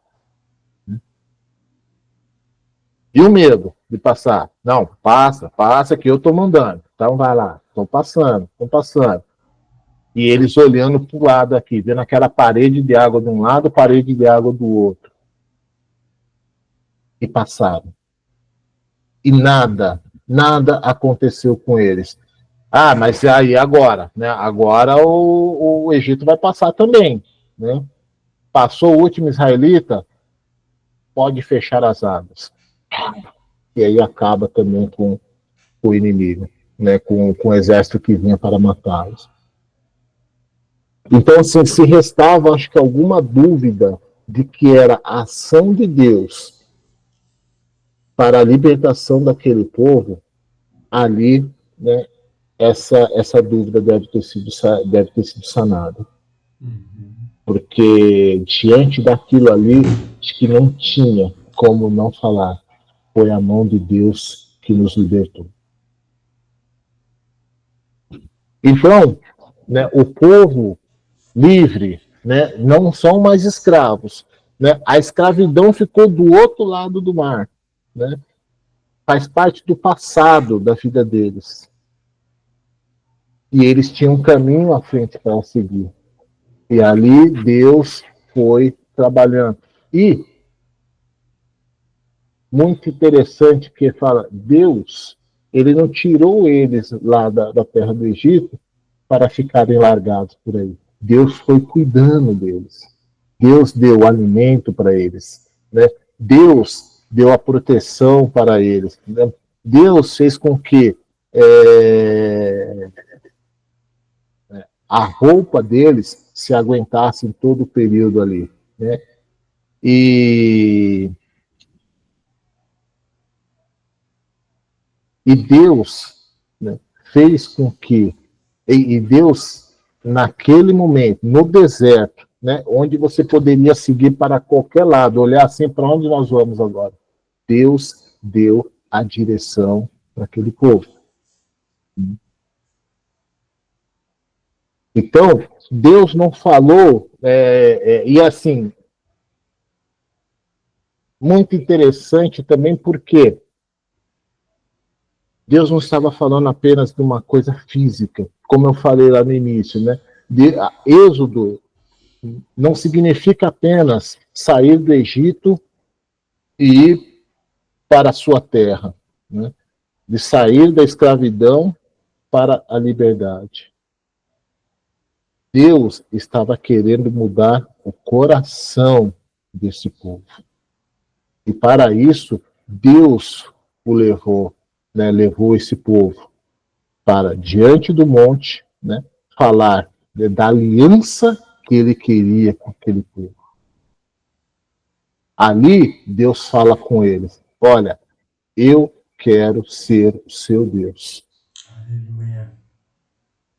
E o medo de passar? Não, passa que eu estou mandando. Então vai lá, estão passando. E eles olhando para o lado aqui, vendo aquela parede de água de um lado, parede de água do outro. E passaram. E nada aconteceu com eles. Ah, mas aí agora, né? Agora o Egito vai passar também, né? Passou o último israelita, pode fechar as águas. E aí acaba também com o inimigo, né? Com o exército que vinha para matá-los. Então, assim, se restava, acho que alguma dúvida de que era a ação de Deus para a libertação daquele povo, ali, né, essa dúvida deve ter sido sanada. Porque diante daquilo ali, acho que não tinha como não falar. Foi a mão de Deus que nos libertou. Então, né, o povo livre, né, não são mais escravos. Né? A escravidão ficou do outro lado do mar. Né? Faz parte do passado da vida deles. E eles tinham um caminho à frente para seguir. E ali Deus foi trabalhando. E muito interessante que fala, Deus, ele não tirou eles lá da terra do Egito para ficarem largados por aí. Deus foi cuidando deles. Deus deu alimento para eles. Né? Deus deu a proteção para eles. Né? Deus fez com que a roupa deles se aguentasse em todo o período ali. Né? E Deus, né, fez com que, e Deus, naquele momento, no deserto, né, onde você poderia seguir para qualquer lado, olhar assim, para onde nós vamos agora? Deus deu a direção para aquele povo. Então, Deus não falou, e assim, muito interessante também, porque Deus não estava falando apenas de uma coisa física, como eu falei lá no início, né? Êxodo não significa apenas sair do Egito e ir para a sua terra, né? De sair da escravidão para a liberdade. Deus estava querendo mudar o coração desse povo. E para isso, Deus o levou. Né, levou esse povo para diante do monte, né, falar, né, da aliança que ele queria com aquele povo. Ali, Deus fala com eles, olha, eu quero ser o seu Deus. Aleluia.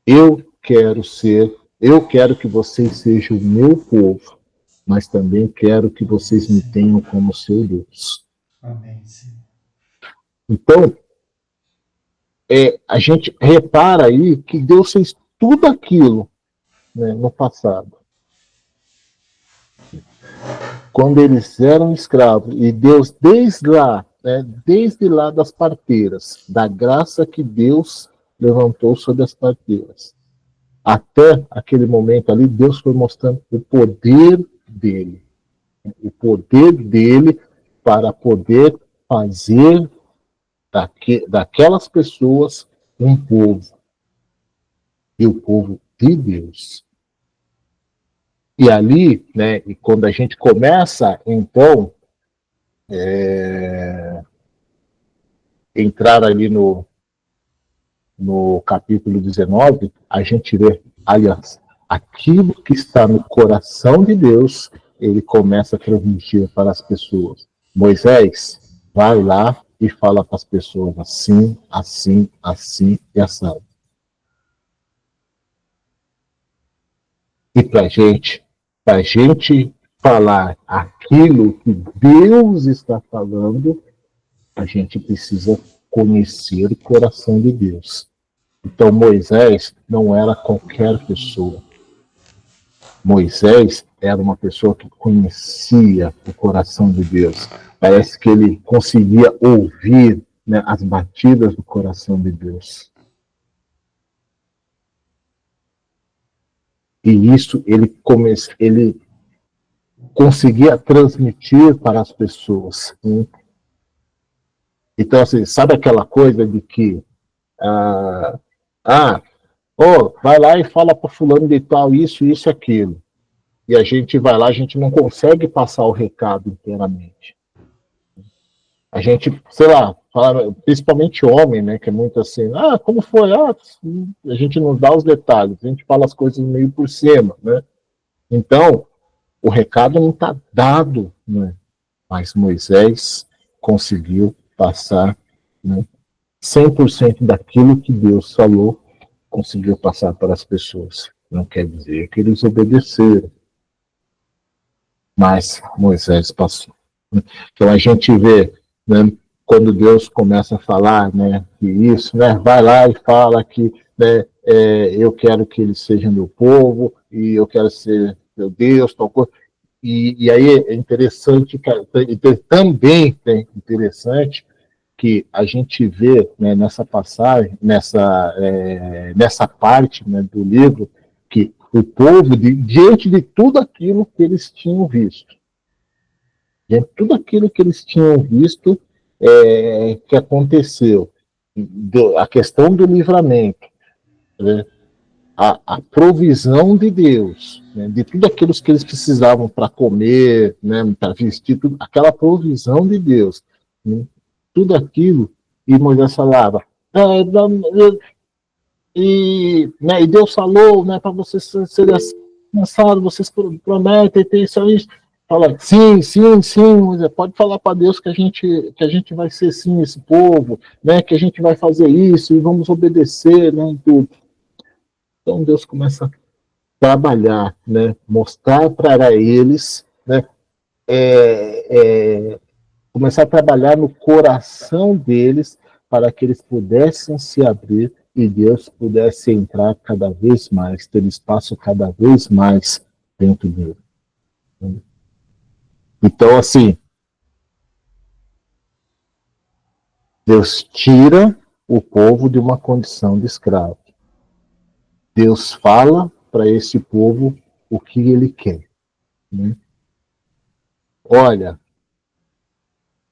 Eu quero que vocês sejam o meu povo, mas também quero que vocês me tenham como seu Deus. Amém, Senhor. Então, a gente repara aí que Deus fez tudo aquilo, né, no passado. Quando eles eram escravos, e Deus desde lá das parteiras, da graça que Deus levantou sobre as parteiras, até aquele momento ali, Deus foi mostrando o poder dele para poder fazer daquelas pessoas um povo, e o povo de Deus. E ali, né, e quando a gente começa, então, entrar ali no capítulo 19, a gente vê, aliás, aquilo que está no coração de Deus, ele começa a transmitir para as pessoas. Moisés vai lá e fala para as pessoas assim, assim, assim e assim. E para a gente falar aquilo que Deus está falando, a gente precisa conhecer o coração de Deus. Então Moisés não era qualquer pessoa. Moisés era uma pessoa que conhecia o coração de Deus. Parece que ele conseguia ouvir, né, as batidas do coração de Deus. E isso ele conseguia transmitir para as pessoas. Né? Então, assim, sabe aquela coisa de que vai lá e fala para fulano de tal isso, isso, aquilo. E a gente vai lá, a gente não consegue passar o recado inteiramente. A gente, sei lá, fala, principalmente homem, né, que é muito assim, como foi? A gente não dá os detalhes, a gente fala as coisas meio por cima, né? Então, o recado não está dado, né? Mas Moisés conseguiu passar, né, 100% daquilo que Deus falou, conseguiu passar para as pessoas. Não quer dizer que eles obedeceram, mas Moisés passou. Então a gente vê, né, quando Deus começa a falar, né, que isso, né, vai lá e fala que, né, eu quero que eles sejam meu povo e eu quero ser meu Deus, tal coisa. E aí é interessante, também é interessante que a gente vê, né, nessa passagem, nessa parte, né, do livro, que o povo, diante de tudo aquilo que eles tinham visto, tudo aquilo que eles tinham visto que aconteceu, a questão do livramento, né, a provisão de Deus, né, de tudo aquilo que eles precisavam para comer, né, para vestir, tudo, aquela provisão de Deus, né, tudo aquilo, e Moisés falava, e Deus falou, né, para vocês serem lançados, vocês prometem ter isso. Fala, sim, Moisés, pode falar para Deus que a gente vai ser sim esse povo, né, que a gente vai fazer isso e vamos obedecer, né, tudo. Então Deus começa a trabalhar, né, mostrar para eles, né, começar a trabalhar no coração deles para que eles pudessem se abrir e Deus pudesse entrar cada vez mais, ter espaço cada vez mais dentro dele. Então, assim, Deus tira o povo de uma condição de escravo. Deus fala para esse povo o que ele quer. Né? Olha,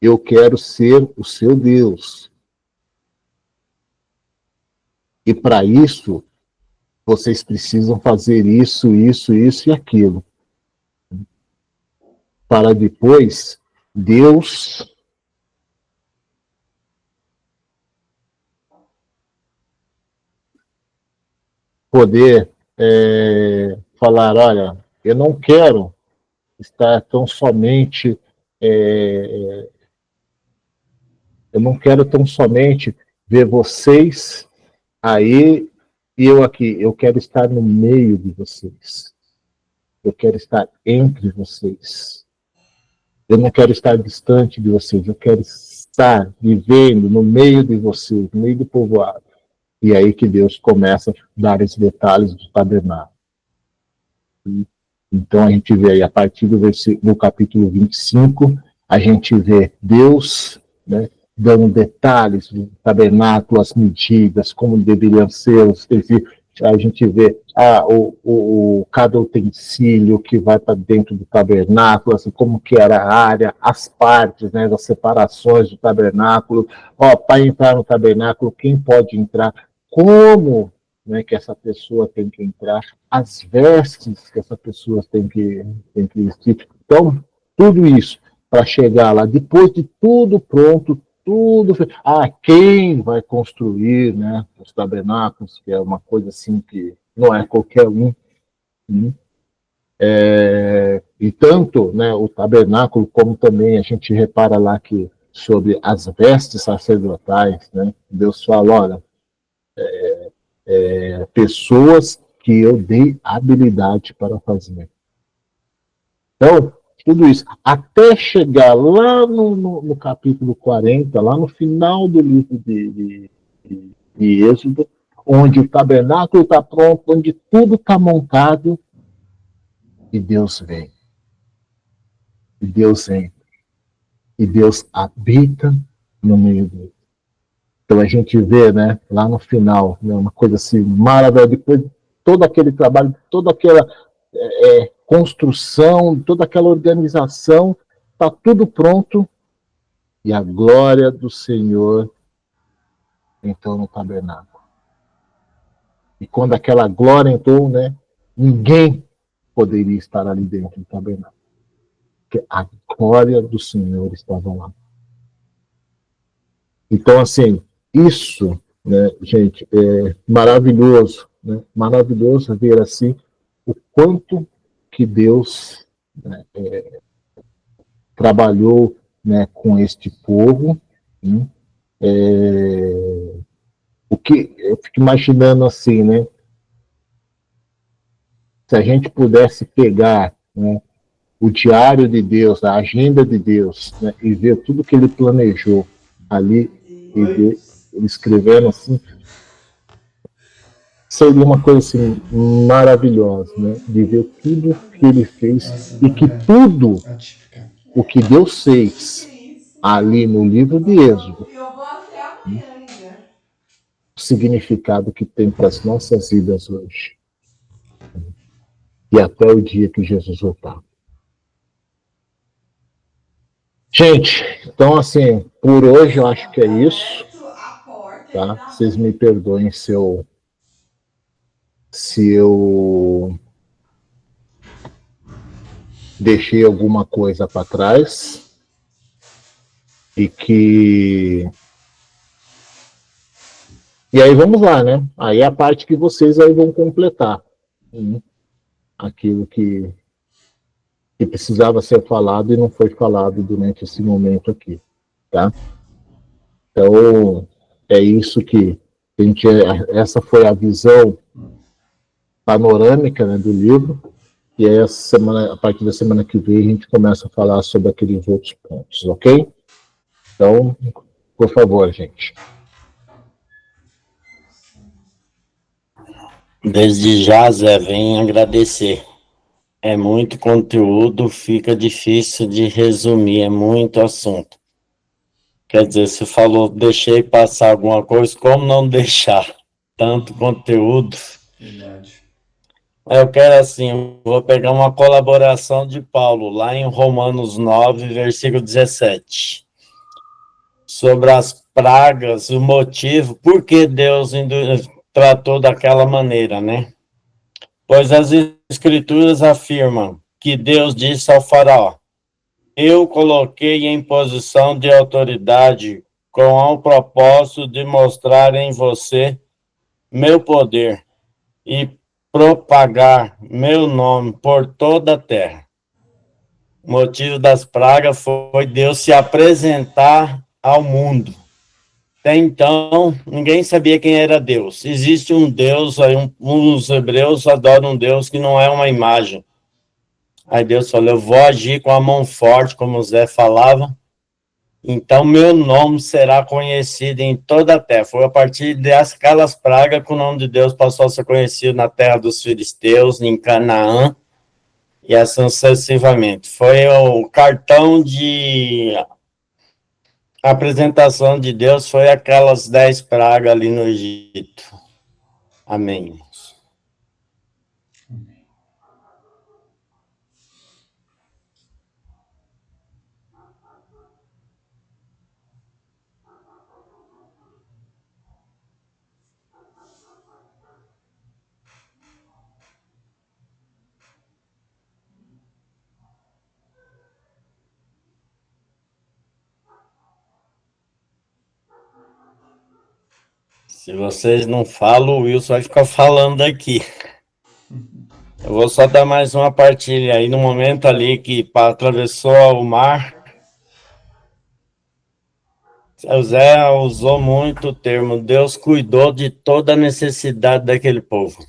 eu quero ser o seu Deus. E para isso, vocês precisam fazer isso, isso, isso e aquilo. Para depois, Deus poder falar, olha, eu não quero estar tão somente eu não quero tão somente ver vocês aí e eu aqui. Eu quero estar no meio de vocês. Eu quero estar entre vocês. Eu não quero estar distante de vocês. Eu quero estar vivendo no meio de vocês, no meio do povoado. E aí que Deus começa a dar os detalhes do tabernáculo. Então a gente vê aí, a partir do capítulo 25, a gente vê Deus, né, dando detalhes do tabernáculo, as medidas, como deveriam ser os utensílios. A gente vê cada utensílio que vai para dentro do tabernáculo, assim, como que era a área, as partes, né, das separações do tabernáculo. Para entrar no tabernáculo, quem pode entrar? como, né, que essa pessoa tem que entrar, as vestes que essa pessoa tem que vestir. Então, tudo isso para chegar lá, depois de tudo pronto, tudo. Quem vai construir, né, os tabernáculos, que é uma coisa assim que não é qualquer um. Né? E tanto, né, o tabernáculo, como também a gente repara lá que sobre as vestes sacerdotais, né, Deus fala, olha, pessoas que eu dei habilidade para fazer. Então, tudo isso, até chegar lá no capítulo 40, lá no final do livro de Êxodo, onde o tabernáculo está pronto, onde tudo está montado, e Deus vem. E Deus vem. E Deus habita no meio dele. Então a gente vê, né, lá no final, né, uma coisa assim maravilhosa, depois de todo aquele trabalho, toda aquela construção, toda aquela organização, está tudo pronto e a glória do Senhor entrou no tabernáculo. E quando aquela glória entrou, né, ninguém poderia estar ali dentro do tabernáculo, porque a glória do Senhor estava lá. Então, assim, isso, né, gente, é maravilhoso, né? Maravilhoso ver assim o quanto que Deus, né, trabalhou, né, com este povo. Né? O que eu fico imaginando assim, né? Se a gente pudesse pegar, né, o diário de Deus, a agenda de Deus, né, e ver tudo que Ele planejou ali e ver ele escrevendo assim, seria uma coisa assim maravilhosa, né? De ver tudo que ele fez e que tudo o que Deus fez ali no livro de Êxodo, né? O significado que tem para as nossas vidas hoje e até o dia que Jesus voltar. Gente, então assim, por hoje eu acho que é isso, tá? Vocês me perdoem se eu deixei alguma coisa para trás e aí vamos lá, né? Aí é a parte que vocês aí vão completar, né? Aquilo que precisava ser falado e não foi falado durante esse momento aqui, tá? Então é isso que essa foi a visão panorâmica, né, do livro. E aí a partir da semana que vem a gente começa a falar sobre aqueles outros pontos, ok? Então, por favor, gente. Desde já, Zé, venho agradecer. É muito conteúdo, fica difícil de resumir, é muito assunto. Quer dizer, você falou, deixei passar alguma coisa, como não deixar tanto conteúdo? Verdade. Eu quero assim, eu vou pegar uma colaboração de Paulo, lá em Romanos 9, versículo 17. Sobre as pragas, o motivo, por que Deus tratou daquela maneira, né? Pois as escrituras afirmam que Deus disse ao faraó, eu coloquei em posição de autoridade com o propósito de mostrar em você meu poder e propagar meu nome por toda a terra. O motivo das pragas foi Deus se apresentar ao mundo. Até então, ninguém sabia quem era Deus. Existe um Deus, aí uns hebreus adoram um Deus que não é uma imagem. Aí Deus falou, eu vou agir com a mão forte, como o Zé falava, então meu nome será conhecido em toda a terra. Foi a partir daquelas pragas que o nome de Deus passou a ser conhecido na terra dos filisteus, em Canaã, e assim sucessivamente. Foi o cartão de apresentação de Deus, foi aquelas 10 pragas ali no Egito. Amém. Se vocês não falam, o Wilson vai ficar falando aqui. Eu vou só dar mais uma partilha aí. No momento ali que atravessou o mar, o Zé usou muito o termo, Deus cuidou de toda a necessidade daquele povo.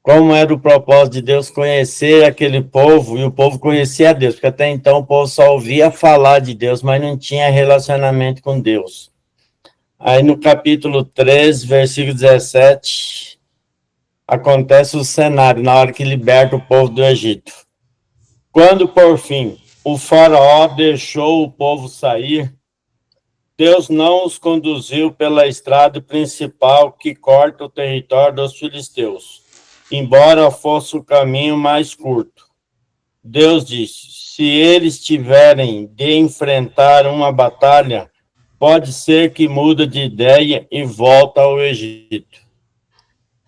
Como era o propósito de Deus conhecer aquele povo, e o povo conhecia a Deus, porque até então o povo só ouvia falar de Deus, mas não tinha relacionamento com Deus. Aí no capítulo 13, versículo 17, acontece o cenário, na hora que liberta o povo do Egito. Quando, por fim, o faraó deixou o povo sair, Deus não os conduziu pela estrada principal que corta o território dos filisteus, embora fosse o caminho mais curto. Deus disse, se eles tiverem de enfrentar uma batalha, pode ser que mude de ideia e volta ao Egito.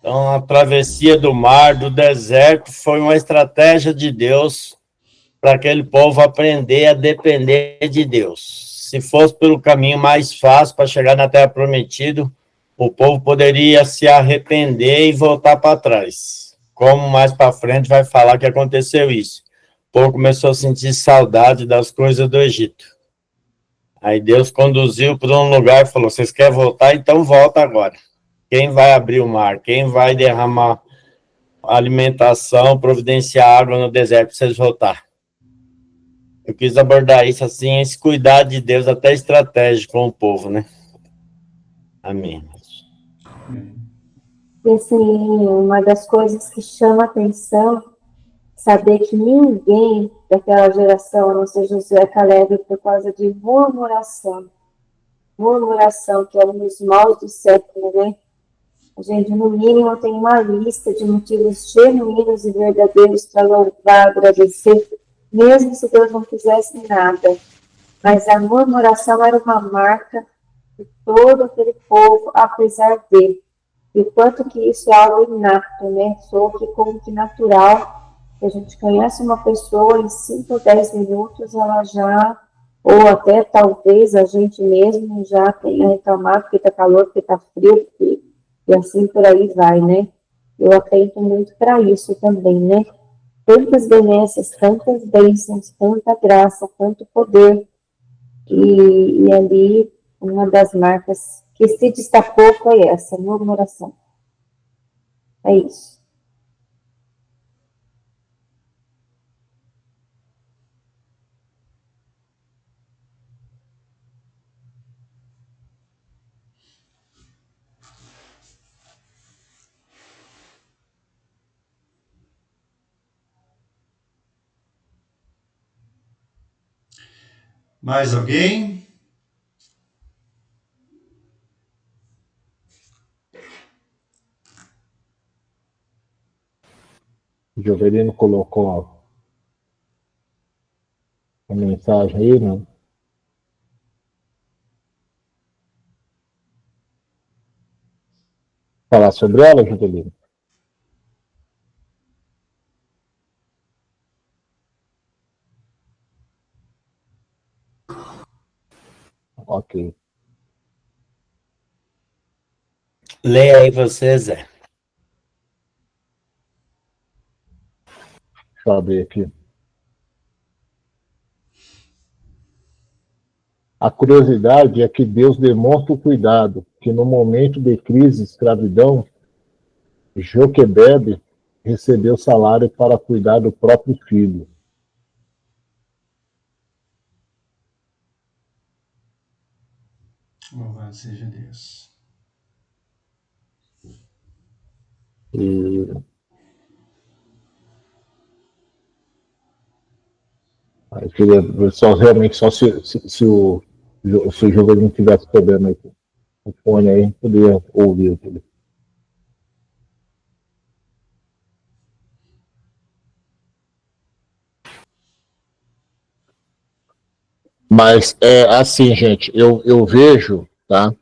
Então, a travessia do mar, do deserto, foi uma estratégia de Deus para aquele povo aprender a depender de Deus. Se fosse pelo caminho mais fácil para chegar na Terra Prometida, o povo poderia se arrepender e voltar para trás. Como mais para frente vai falar que aconteceu isso. O povo começou a sentir saudade das coisas do Egito. Aí Deus conduziu para um lugar e falou, vocês querem voltar? Então volta agora. Quem vai abrir o mar? Quem vai derramar alimentação, providenciar água no deserto para vocês voltar? Eu quis abordar isso assim, esse cuidado de Deus até estratégico com o povo, né? Amém. E assim, uma das coisas que chama atenção, saber que ninguém daquela geração, a não ser Josué e Caleb, por causa de murmuração, que é um dos maus do século, né? A gente, no mínimo, tem uma lista de motivos genuínos e verdadeiros para louvar, agradecer, mesmo se Deus não fizesse nada. Mas a murmuração era uma marca de todo aquele povo, apesar de. E o quanto que isso é algo inato, né? Só que como que natural, que a gente conhece uma pessoa em 5 ou 10 minutos, ela já, ou até talvez a gente mesmo já tenha reclamado porque está calor, porque está frio, e assim por aí vai, né? Eu atento muito para isso também, né? Tantas benesses, tantas bênçãos, tanta graça, tanto poder. E ali, uma das marcas que se destacou foi essa, murmuração. É isso. Mais alguém? O Jovelino colocou a mensagem aí, né? Falar sobre ela, Jovelino? Ok. Leia aí você, Zé. Deixa eu abrir aqui. A curiosidade é que Deus demonstra o cuidado, que no momento de crise e escravidão, Joquebede recebeu salário para cuidar do próprio filho. Louvado seja Deus. E eu queria ver só realmente só se o Jovelino tivesse problema aí com o fone aí, poderia ouvir aquilo. Mas é assim, gente, eu vejo, tá?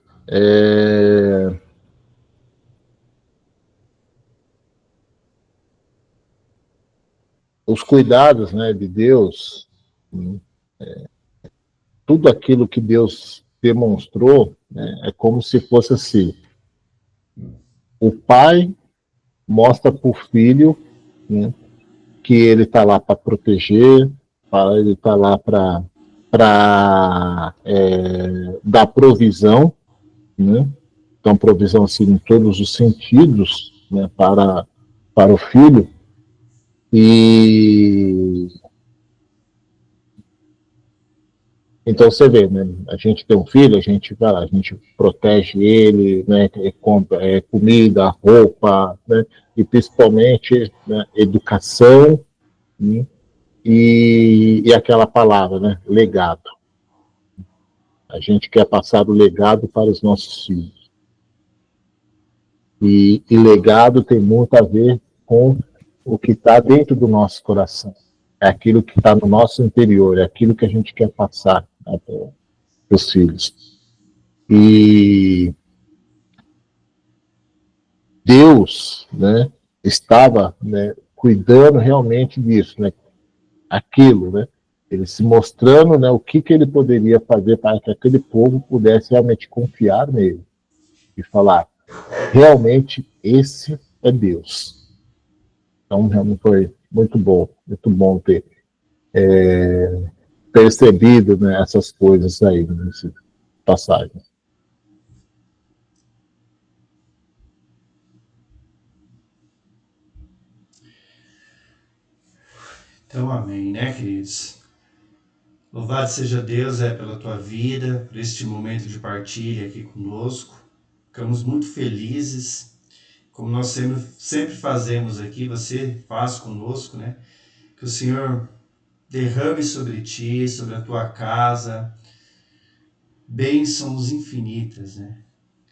Os cuidados, né, de Deus, tudo aquilo que Deus demonstrou, né, é como se fosse assim, o pai mostra para o filho, né, que ele está lá para proteger, ele está lá para dar provisão, né? Então, provisão assim, em todos os sentidos, né, para o filho. E então você vê, né? A gente tem um filho, a gente vai lá, a gente protege ele, né? Compra comida, roupa, né? E principalmente, né, educação, né? E aquela palavra, né? Legado. A gente quer passar o legado para os nossos filhos. E legado tem muito a ver com o que está dentro do nosso coração. É aquilo que está no nosso interior, é aquilo que a gente quer passar, né, para os filhos. E Deus, né, estava, né, cuidando realmente disso, né, aquilo, né, ele se mostrando, né, o que ele poderia fazer para que aquele povo pudesse realmente confiar nele e falar, realmente esse é Deus. Então, realmente foi muito bom ter percebido, né, essas coisas aí nessa passagem. Então, amém, né, queridos? Louvado seja Deus pela tua vida, por este momento de partilha aqui conosco. Ficamos muito felizes, como nós sempre fazemos aqui, você faz conosco, né? Que o Senhor derrame sobre ti, sobre a tua casa, bênçãos infinitas, né?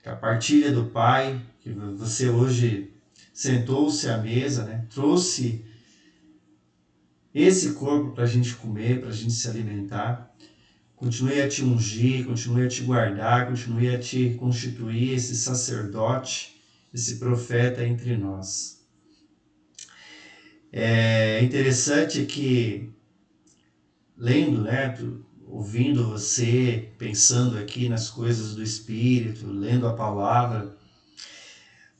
Que a partilha do Pai, que você hoje sentou-se à mesa, né? Trouxe esse corpo para a gente comer, para a gente se alimentar. Continue a te ungir, continue a te guardar, continue a te constituir esse sacerdote, esse profeta entre nós. É interessante que, lendo, né, ouvindo você, pensando aqui nas coisas do Espírito, lendo a palavra,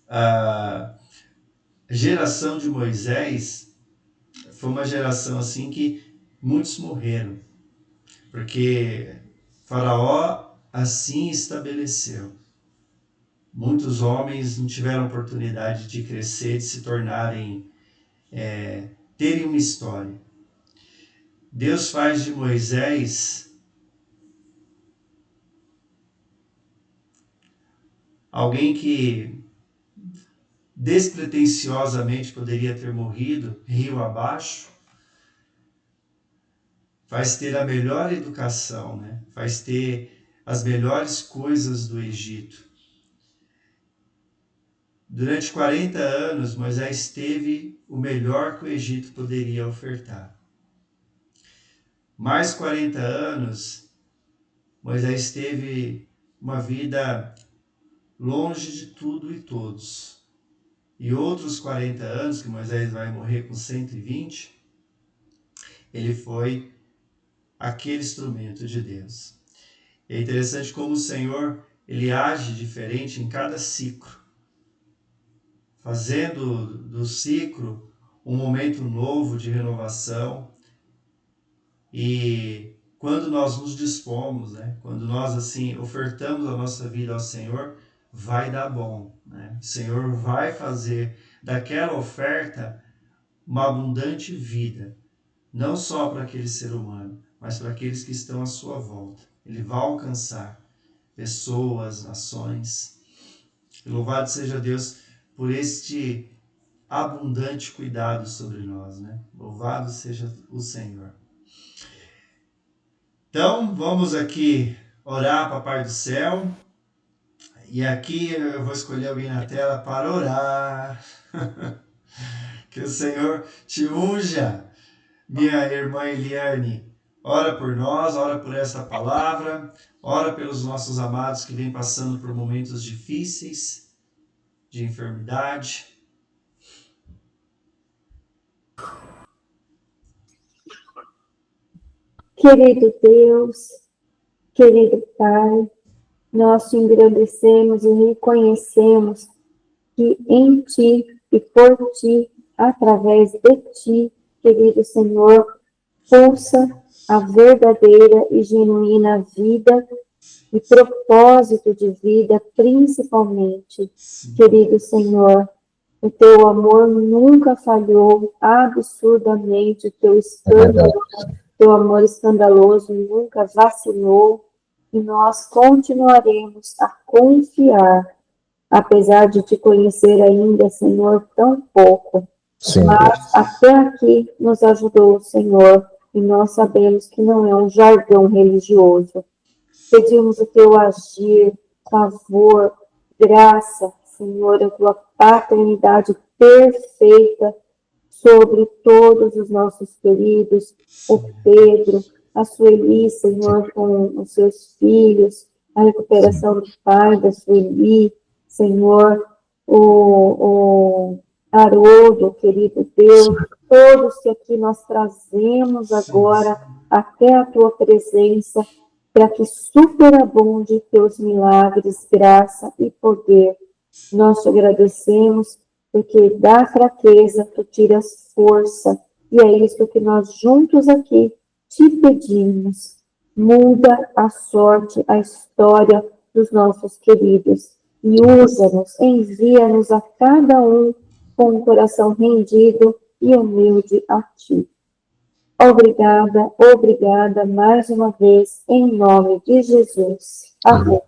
a geração de Moisés foi uma geração assim que muitos morreram, porque Faraó assim estabeleceu. Muitos homens não tiveram oportunidade de crescer, de se tornarem, terem uma história. Deus faz de Moisés alguém que despretensiosamente poderia ter morrido rio abaixo, faz ter a melhor educação, né? Faz ter as melhores coisas do Egito. Durante 40 anos, Moisés teve o melhor que o Egito poderia ofertar. Mais 40 anos, Moisés teve uma vida longe de tudo e todos. E outros 40 anos, que Moisés vai morrer com 120, ele foi aquele instrumento de Deus. É interessante como o Senhor, ele age diferente em cada ciclo, fazendo do ciclo um momento novo de renovação. E quando nós nos dispomos, né, quando nós assim ofertamos a nossa vida ao Senhor, vai dar bom, né? O Senhor vai fazer daquela oferta uma abundante vida, não só para aquele ser humano, mas para aqueles que estão à sua volta. Ele vai alcançar pessoas, nações. E louvado seja Deus por este abundante cuidado sobre nós, né? Louvado seja o Senhor. Então, vamos aqui orar, Papai do Céu. E aqui eu vou escolher alguém na tela para orar. Que o Senhor te unja. Minha irmã Eliane, ora por nós, ora por esta palavra, ora pelos nossos amados que vêm passando por momentos difíceis, de enfermidade. Querido Deus, querido Pai, nós te engrandecemos e reconhecemos que em ti e por ti, através de ti, querido Senhor, pulsa a verdadeira e genuína vida e propósito de vida, principalmente, querido Senhor. O teu amor nunca falhou, absurdamente, o teu amor escandaloso nunca vacilou, e nós continuaremos a confiar, apesar de te conhecer ainda, Senhor, tão pouco. Sim, Mas até aqui nos ajudou o Senhor, e nós sabemos que não é um jargão religioso. Pedimos o teu agir, favor, graça, Senhor, a tua paternidade perfeita sobre todos os nossos queridos, o Pedro, a Sueli, Senhor, com os seus filhos, a recuperação do pai da Sueli, Senhor, o Haroldo, querido Deus, todos que aqui nós trazemos agora até a tua presença, para que superabunde teus milagres, graça e poder. Nós te agradecemos, porque da fraqueza tu tiras força, e é isso que nós juntos aqui te pedimos. Muda a sorte, a história dos nossos queridos, e usa-nos, envia-nos a cada um com um coração rendido e humilde a ti. Obrigada, obrigada mais uma vez, em nome de Jesus. Amém.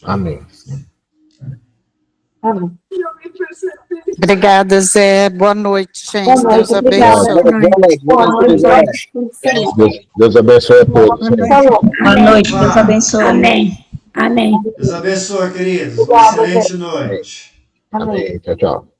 amém. Amém. Obrigada, Zé. Boa noite, gente. Boa noite, Deus obrigada. abençoe. Boa noite. Deus abençoe a todos. Boa noite, Deus abençoe. Amém. Amém. Deus abençoe, queridos. Obrigada, Excelente noite. Amém. Tchau, tchau.